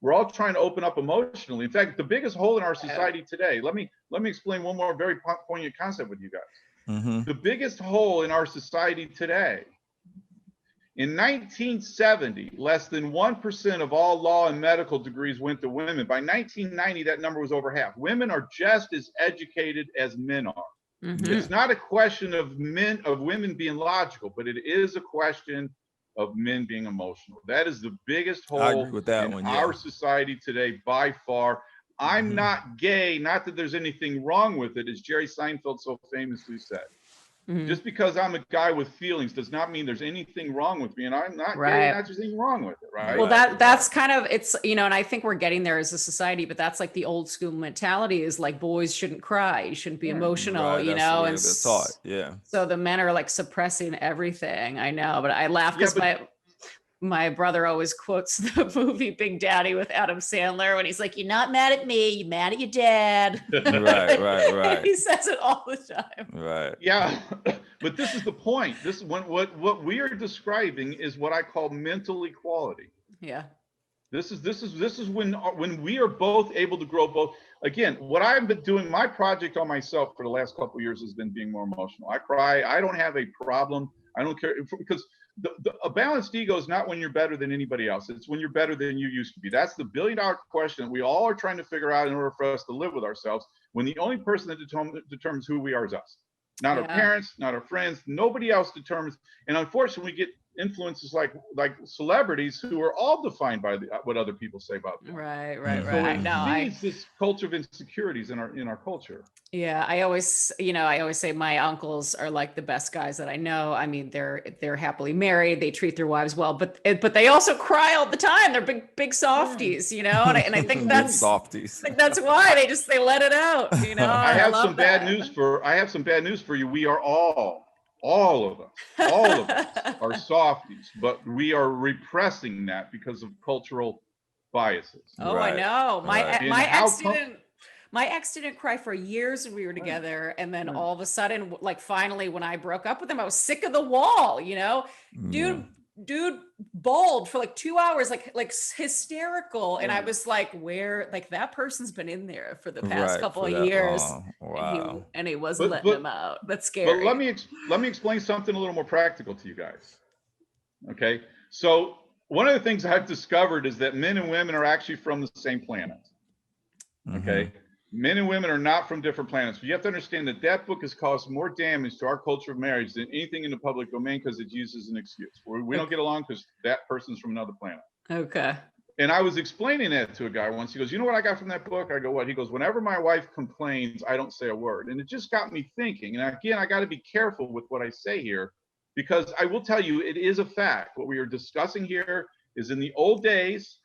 we're all trying to open up emotionally. In fact, the biggest hole in our society today, let me explain one more very poignant concept with you guys. The biggest hole in our society today, in 1970, less than 1% of all law and medical degrees went to women. By 1990, that number was over half. Women are just as educated as men are. It's not a question of women being logical, but it is a question of men being emotional. That is the biggest hole in our society today by far. I'm not gay, not that there's anything wrong with it, as Jerry Seinfeld so famously said. Just because I'm a guy with feelings does not mean there's anything wrong with me, and I'm not gay, not there's anything wrong with it, right? Well, that's kind of, it's, and I think we're getting there as a society, but that's like the old school mentality is like, boys shouldn't cry, you shouldn't be emotional, and taught. So the men are like suppressing everything. I know, but I laugh because my brother always quotes the movie Big Daddy with Adam Sandler when he's like, "You're not mad at me, you're mad at your dad." Right. He says it all the time. Right. Yeah, but this is the point. This is what we are describing is what I call mental equality. Yeah. This is when we are both able to grow both. Again, what I've been doing, my project on myself for the last couple of years has been being more emotional. I cry. I don't have a problem. I don't care because. A balanced ego is not when you're better than anybody else. It's when you're better than you used to be. That's the billion-dollar question that we all are trying to figure out in order for us to live with ourselves, when the only person that determines who we are is us. Not our parents, not our friends, nobody else determines. And unfortunately, we get influences like celebrities who are all defined by what other people say about them. Right. So it No, feeds this culture of insecurities in our culture. Yeah, I always say my uncles are like the best guys that I know. I mean, they're happily married. They treat their wives well, but they also cry all the time. They're big softies, you know. And I think that's softies. I think that's why they let it out, you know. I have some that. bad news for you. We are all of us are softies, but we are repressing that because of cultural biases. Oh, Right. I know. Right. My ex didn't cry for years when we were together. And then all of a sudden, like finally, when I broke up with him, I was sick of the wall, you know, dude bawled for like 2 hours, like hysterical. And I was like, that person's been in there for the past couple of years. Oh, wow. And he wasn't letting him out. That's scary. But let me explain something a little more practical to you guys. Okay. So one of the things I've discovered is that men and women are actually from the same planet. Okay. Men and women are not from different planets. You have to understand that book has caused more damage to our culture of marriage than anything in the public domain because it's used as an excuse. We don't get along because that person's from another planet. Okay. And I was explaining that to a guy once. He goes, you know what I got from that book? I go, what? He goes, whenever my wife complains, I don't say a word. And it just got me thinking. And again, I got to be careful with what I say here, because I will tell you, it is a fact. What we are discussing here is in the old days,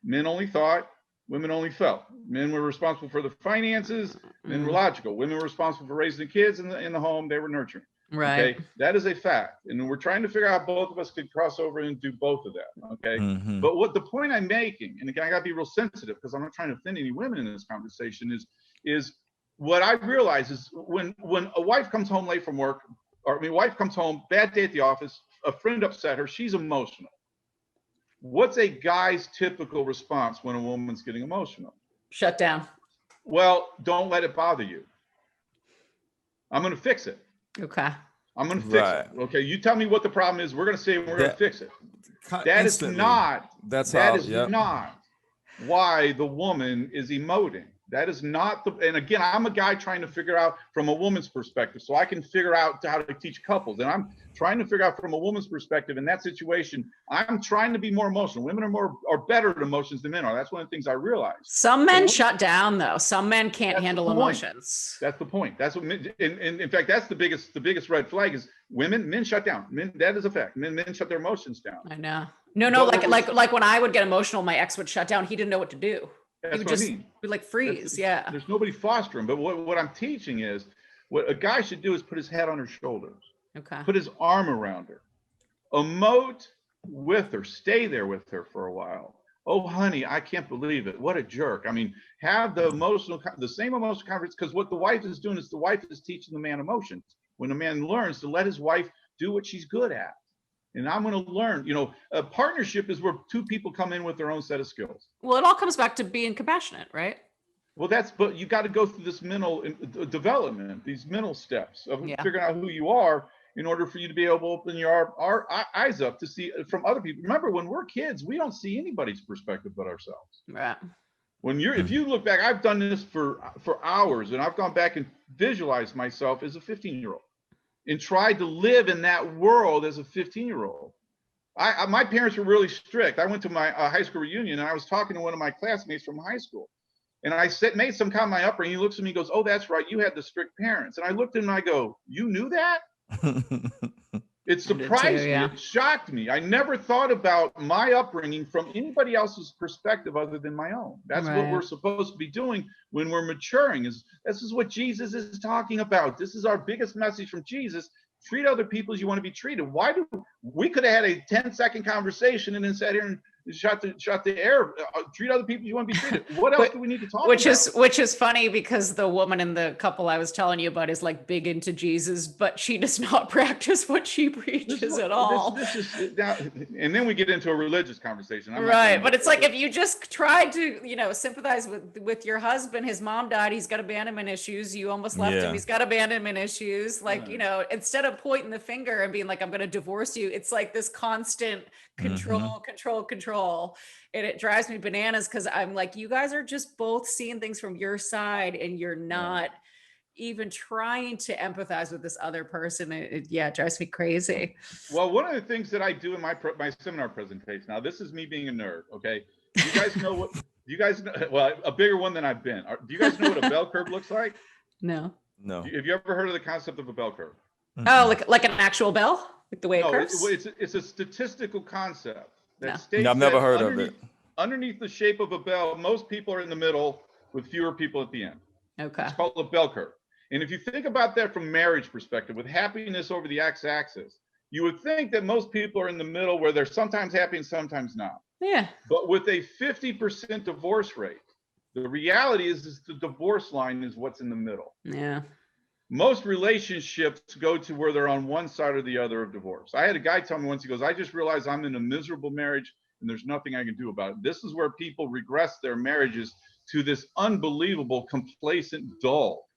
men only thought, women only felt. Men were responsible for the finances, men were logical. Women were responsible for raising the kids in the home, they were nurturing. Right. Okay, that is a fact. And we're trying to figure out how both of us could cross over and do both of that. Okay. But what the point I'm making, and again, I gotta be real sensitive because I'm not trying to offend any women in this conversation, is what I realize is when a wife comes home late from work, wife comes home, bad day at the office, a friend upset her, she's emotional. What's a guy's typical response when a woman's getting emotional? Shut down. Well, don't let it bother you. I'm going to fix it. Okay. I'm going to fix it. Okay. You tell me what the problem is. We're going to say we're going to fix it. That is not why the woman is emoting. That is not and again, I'm a guy trying to figure out from a woman's perspective, so I can figure out how to teach couples. And I'm trying to figure out from a woman's perspective in that situation, I'm trying to be more emotional. Women are better at emotions than men are. That's one of the things I realized. Some men shut down though. Some men can't handle emotions. That's the point. That's what men, and in fact, that's the biggest red flag is men shut down. Men, that is a fact. Men shut their emotions down. I know. No, like when I would get emotional, my ex would shut down. He didn't know what to do. That's what I mean. Would like freeze. There's nobody fostering. But what I'm teaching is what a guy should do is put his head on her shoulders. Okay. Put his arm around her. Emote with her. Stay there with her for a while. Oh, honey, I can't believe it. What a jerk. I mean, have the same emotional conference, because what the wife is doing is the wife is teaching the man emotions. When a man learns to let his wife do what she's good at. And I'm going to learn, a partnership is where two people come in with their own set of skills. Well, it all comes back to being compassionate, right? Well, but you got to go through this mental development, these mental steps of figuring out who you are in order for you to be able to open our eyes up to see from other people. Remember, when we're kids, we don't see anybody's perspective but ourselves. Right. If you look back, I've done this for hours, and I've gone back and visualized myself as a 15-year-old. And tried to live in that world as a 15-year-old. My parents were really strict. I went to my high school reunion, and I was talking to one of my classmates from high school. And I made some comment on my upbringing. He looks at me and goes, oh, that's right. You had the strict parents. And I looked at him and I go, you knew that? It surprised me. It shocked me. I never thought about my upbringing from anybody else's perspective other than my own. That's what we're supposed to be doing when we're maturing. This is what Jesus is talking about. This is our biggest message from Jesus. Treat other people as you want to be treated. We could have had a 10-second conversation and then sat here and shot the air. Treat other people as you want to be treated. What else do we need to talk about? Which is funny, because the woman in the couple I was telling you about is like big into Jesus, but she does not practice what she preaches at all. And then we get into a religious conversation. Right. But it's like, if you just tried to, sympathize with your husband, his mom died, he's got abandonment issues. You almost left him. He's got abandonment issues. Like, instead of pointing the finger and being like, I'm going to divorce you, it's like this constant control. And it drives me bananas, because I'm like, you guys are just both seeing things from your side, and you're not even trying to empathize with this other person, it drives me crazy. Well, one of the things that I do in my seminar presentation, now this is me being a nerd, okay? You guys know what, well, a bigger one than I've been. Do you guys know what a bell curve looks like? No. Have you ever heard of the concept of a bell curve? Oh, like an actual bell? Like the way it curves? It's a statistical concept that states I've never heard of it. Underneath the shape of a bell, most people are in the middle with fewer people at the end. Okay. It's called a bell curve. And if you think about that from marriage perspective, with happiness over the x-axis, you would think that most people are in the middle where they're sometimes happy and sometimes not. Yeah. But with a 50% divorce rate, the reality is the divorce line is what's in the middle. Yeah. Most relationships go to where they're on one side or the other of divorce. I had a guy tell me once, he goes, I just realized I'm in a miserable marriage and there's nothing I can do about it. This is where people regress their marriages to this unbelievable, complacent dull,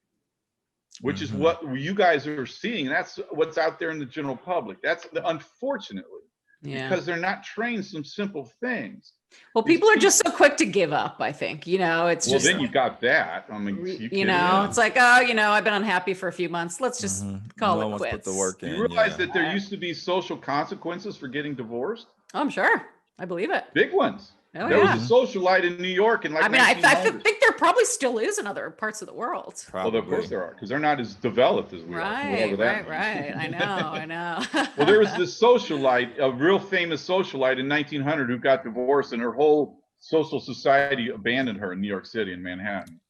which is what you guys are seeing. That's what's out there in the general public. That's unfortunately, because they're not trained some simple things. Well, people are just so quick to give up, I think. It's just. Well, then you got that. I mean, it's like, I've been unhappy for a few months. Let's just call it quits. Put the work in. You realize that there used to be social consequences for getting divorced? Oh, I'm sure. I believe it. Big ones. Oh, there was a socialite in New York in like I think there probably still is in other parts of the world. Well, of course there are, because they're not as developed as we are. Right. I know. Well, there was this socialite, a real famous socialite in 1900 who got divorced, and her whole social society abandoned her in New York City in Manhattan.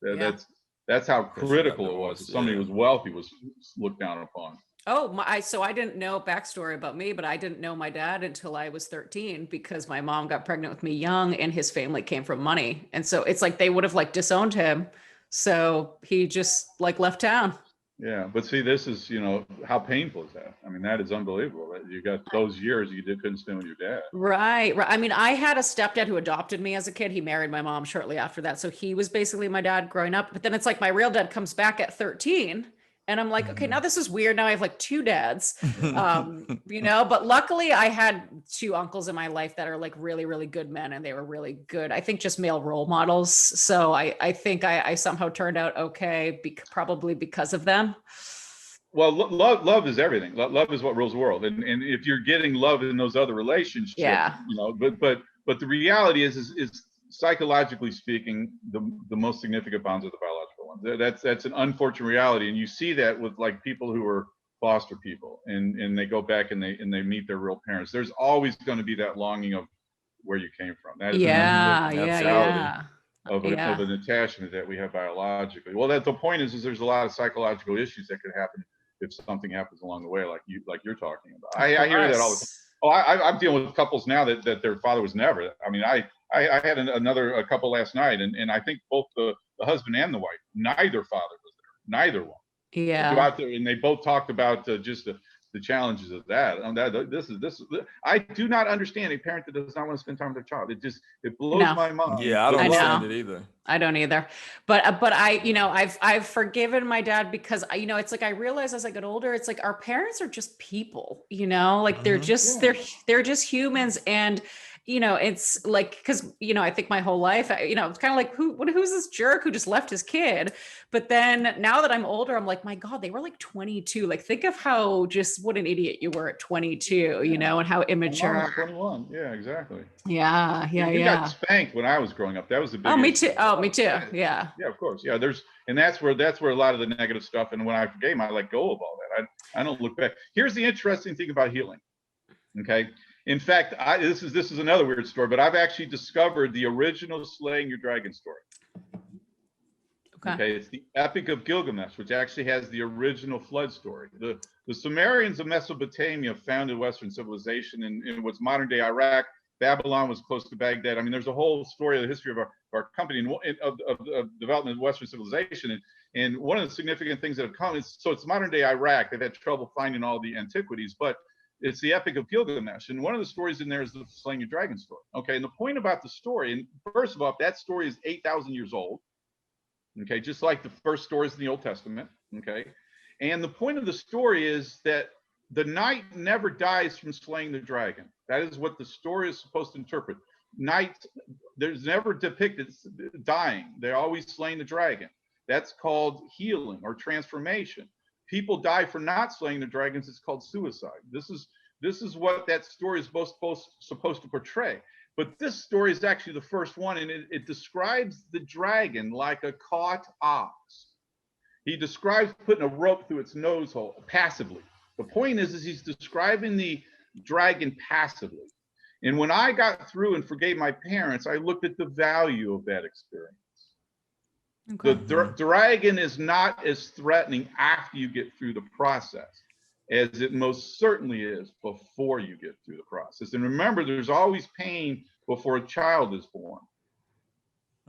That's how critical it was. Somebody who was wealthy was looked down upon. Oh, so I didn't know backstory about me, but I didn't know my dad until I was 13 because my mom got pregnant with me young and his family came from money. And so it's like they would have disowned him. So he just left town. Yeah. But see, this is, how painful is that? I mean, that is unbelievable. You got those years you couldn't spend with your dad. Right. I mean, I had a stepdad who adopted me as a kid. He married my mom shortly after that. So he was basically my dad growing up. But then it's like my real dad comes back at 13. And I'm like, okay, now this is weird. Now I have 2 dads, but luckily I had 2 uncles in my life that are really, really good men. And they were really good. I think just male role models. So I think I somehow turned out okay, probably because of them. Well, love is everything. Love is what rules the world. And if you're getting love in those other relationships, but the reality is psychologically speaking, the most significant bonds are the biological ones. That's an unfortunate reality, and you see that with people who are foster people, and they go back and they meet their real parents. There's always going to be that longing of where you came from. That is of an attachment that we have biologically. Well, the point is there's a lot of psychological issues that could happen if something happens along the way, like you're talking about. I hear that all the time. Oh, I'm dealing with couples now that their father was never. I mean, I had a couple last night, and I think both the husband and the wife, neither father was there, neither one. Yeah. Go out there, and they both talked about just the challenges of that. I do not understand a parent that does not want to spend time with their child. It blows my mind. Yeah, I don't understand it either. I don't either. But I've forgiven my dad because it's like I realize as I get older, it's like our parents are just people, they're just they're just humans. And it's like, because I think my whole life, it's kind of like who's this jerk who just left his kid? But then now that I'm older, I'm like, my God, they were 22. Think of how what an idiot you were at 22, and how immature. 21. Yeah, exactly. Yeah. You got spanked when I was growing up. That was the big. Oh, me too. Me too. Yeah. Yeah, of course. Yeah, and that's where a lot of the negative stuff. And when I forgave, I let go of all that. I don't look back. Here's the interesting thing about healing. Okay. In fact, this is another weird story, but I've actually discovered the original Slaying Your Dragon story. Okay, it's the Epic of Gilgamesh, which actually has the original flood story. The Sumerians of Mesopotamia founded Western civilization in what's modern day Iraq. Babylon was close to Baghdad. I mean, there's a whole story of the history of our company of development of Western civilization. And one of the significant things that have come is, so it's modern day Iraq. They've had trouble finding all the antiquities, but it's the Epic of Gilgamesh. And one of the stories in there is the Slaying Your Dragon story. Okay, and the point about the story, and first of all, that story is 8,000 years old. Okay, just like the first stories in the Old Testament. Okay, and the point of the story is that the knight never dies from slaying the dragon. That is what the story is supposed to interpret. Knight, there's never depicted dying. They're always slaying the dragon. That's called healing or transformation. People die for not slaying the dragons. It's called suicide. This is what that story is supposed to portray. But this story is actually the first one, and it describes the dragon like a caught ox. He describes putting a rope through its nose hole passively. The point is he's describing the dragon passively. And when I got through and forgave my parents, I looked at the value of that experience. Okay. The dragon is not as threatening after you get through the process as it most certainly is before you get through the process. And remember, there's always pain before a child is born.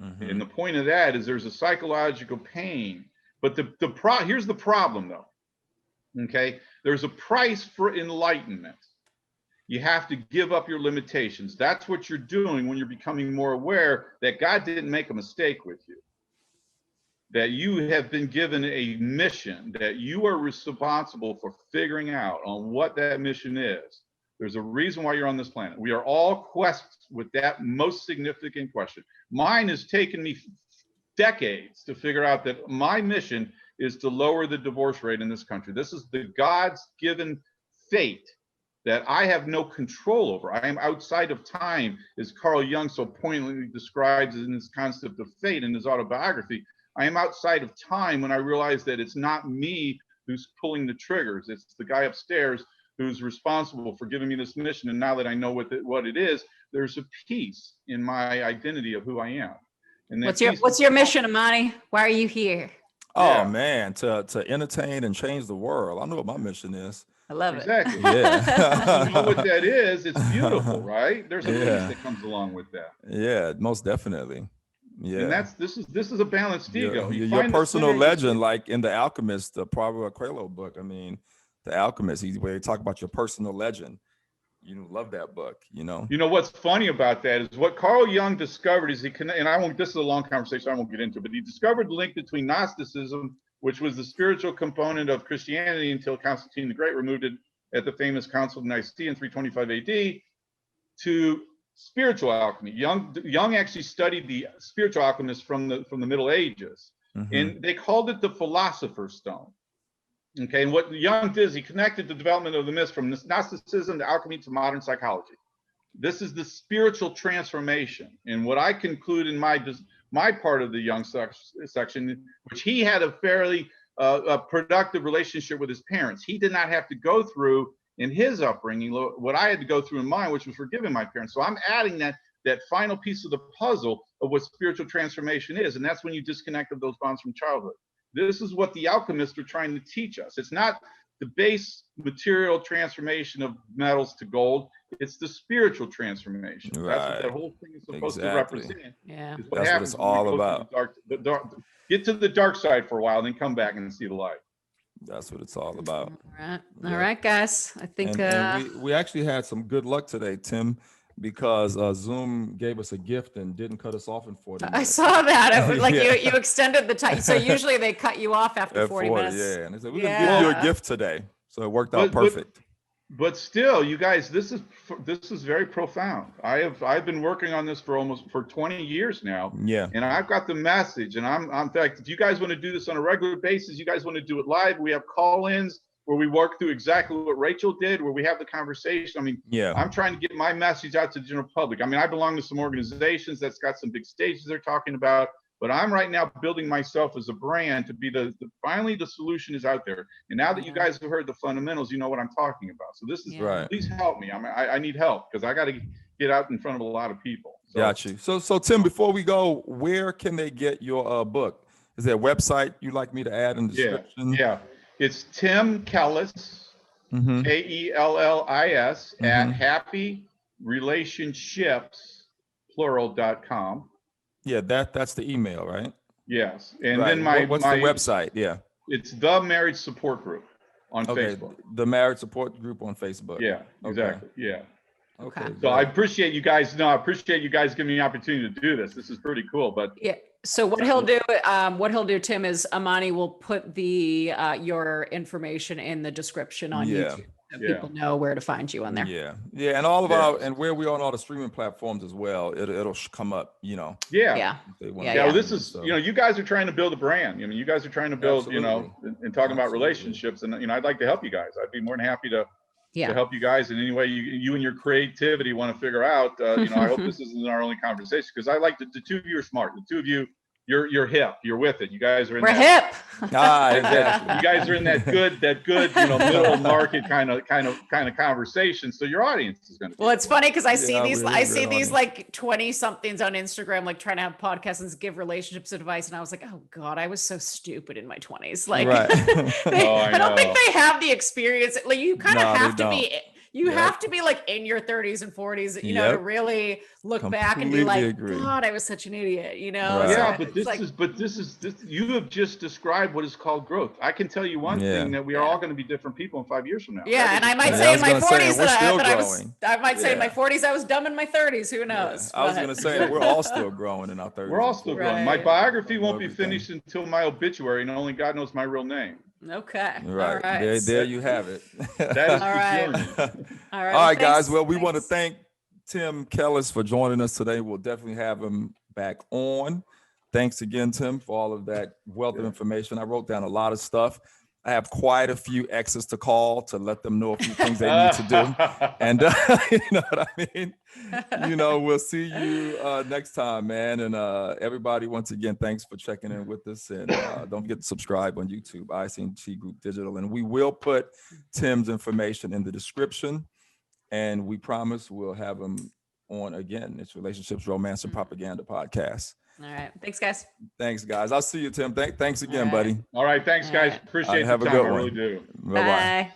Mm-hmm. And the point of that is there's a psychological pain. But here's the problem, though. Okay, there's a price for enlightenment. You have to give up your limitations. That's what you're doing when you're becoming more aware that God didn't make a mistake with you. That you have been given a mission, that you are responsible for figuring out on what that mission is. There's a reason why you're on this planet. We are all quest with that most significant question. Mine has taken me decades to figure out that my mission is to lower the divorce rate in this country. This is the God's given fate that I have no control over. I am outside of time, as Carl Jung so poignantly describes in his concept of fate in his autobiography. I am outside of time when I realize that it's not me who's pulling the triggers. It's the guy upstairs who's responsible for giving me this mission. And now that I know what it is, there's a peace in my identity of who I am. And what's your mission, Imani? Why are you here? Oh man, to entertain and change the world. I know what my mission is. I love it. Exactly. Yeah. You know what that is? It's beautiful, right? There's a peace that comes along with that. Yeah, most definitely. Yeah. And this is a balanced ego. Your personal legend, like in The Alchemist, the Paulo Coelho book. I mean, The Alchemist, where you talk about your personal legend. You love that book, You know what's funny about that is what Carl Jung discovered is this is a long conversation, I won't get into it, but he discovered the link between Gnosticism, which was the spiritual component of Christianity until Constantine the Great removed it at the famous Council of Nicaea in 325 AD, to spiritual alchemy. Jung actually studied the spiritual alchemists from the Middle Ages, and they called it the Philosopher's Stone. Okay, and what Jung did is he connected the development of the myths from Gnosticism to alchemy to modern psychology. This is the spiritual transformation. And what I conclude in my part of the Jung section, which he had a fairly productive relationship with his parents. He did not have to go through in his upbringing what I had to go through in mine, which was forgiving my parents. So I'm adding that final piece of the puzzle of what spiritual transformation is. And that's when you disconnect of those bonds from childhood. This is what the alchemists are trying to teach us. It's not the base material transformation of metals to gold. It's the spiritual transformation. Right. That's what that whole thing is supposed to represent. Yeah. That's what it's all about. Get to the dark side for a while, then come back and see the light. That's what it's all about. All right, guys. I think and we actually had some good luck today, Tim, because Zoom gave us a gift and didn't cut us off in 40 minutes. I saw that. It was like you extended the time. So usually they cut you off after 40 minutes. Yeah, and they said, we're going to give you a gift today. So it worked out perfect. But still, you guys, this is very profound. I've been working on this for 20 years now. Yeah. And I've got the message. And I'm in fact, if you guys want to do this on a regular basis, you guys want to do it live, we have call-ins where we work through exactly what Rachel did, where we have the conversation. I mean, I'm trying to get my message out to the general public. I mean, I belong to some organizations that's got some big stages they're talking about, but I'm right now building myself as a brand to be finally the solution is out there. And now that you guys have heard the fundamentals, you know what I'm talking about. So this is, please help me. I need help because I got to get out in front of a lot of people. So, got you. So Tim, before we go, where can they get your book? Is there a website you'd like me to add in the description? Yeah. It's Tim Kellis, Kellis at happyrelationshipsplural.com. Yeah, that's the email, right? Yes. And then what's the website? Yeah. It's the Marriage Support Group on Facebook. The Marriage Support Group on Facebook. Yeah, exactly. Yeah. Okay. So I appreciate you guys. I appreciate you guys giving me the opportunity to do this. This is pretty cool. But yeah. So what he'll do, Tim, is Imani will put your information in the description on YouTube So people know where to find you on there. Yeah, and all of our and where we are on all the streaming platforms as well. It'll come up, Yeah. Well, this is you guys are trying to build a brand. I mean, you guys are trying to build, and talking about relationships, and I'd like to help you guys. I'd be more than happy to help you guys in any way you and your creativity want to figure out. I hope this isn't our only conversation, because I like the two of you are smart. The two of you, you're hip. You're with it. You guys are in We're hip. Exactly. You guys are in that good, middle market kind of conversation. So your audience is going to. Well, it's funny because I see these like 20 somethings on Instagram, like trying to have podcasts and give relationships advice. And I was like, oh God, I was so stupid in my 20s. Like, I don't think they have the experience. Like, you kind of have to be. You have to be like in your 30s and 40s, to really look back and be like, God, I was such an idiot, Yeah, but this is you have just described what is called growth. I can tell you one thing, that we are all going to be different people in 5 years from now. Yeah, and I might say in my 40s I might say in my 40s I was dumb in my 30s. Who knows? I was going to say we're all still growing in our 30s. We're all still growing. My biography won't be finished until my obituary, and only God knows my real name. Okay. Right. All right. There you have it. That is the journey. All right. All right, guys. Well, we want to thank Tim Kellis for joining us today. We'll definitely have him back on. Thanks again, Tim, for all of that wealth of information. I wrote down a lot of stuff. I have quite a few exes to call to let them know a few things they need to do. And you know what I mean? We'll see you next time, man. And everybody, once again, thanks for checking in with us. And don't forget to subscribe on YouTube, ICT Group Digital. And we will put Tim's information in the description. And we promise we'll have him on again. It's Relationships, Romance, and Propaganda podcast. All right. Thanks, guys. Thanks, guys. I'll see you, Tim. Thanks again, buddy. All right. Thanks, guys. Appreciate it. Have a good one. I really do. Bye-bye. Bye.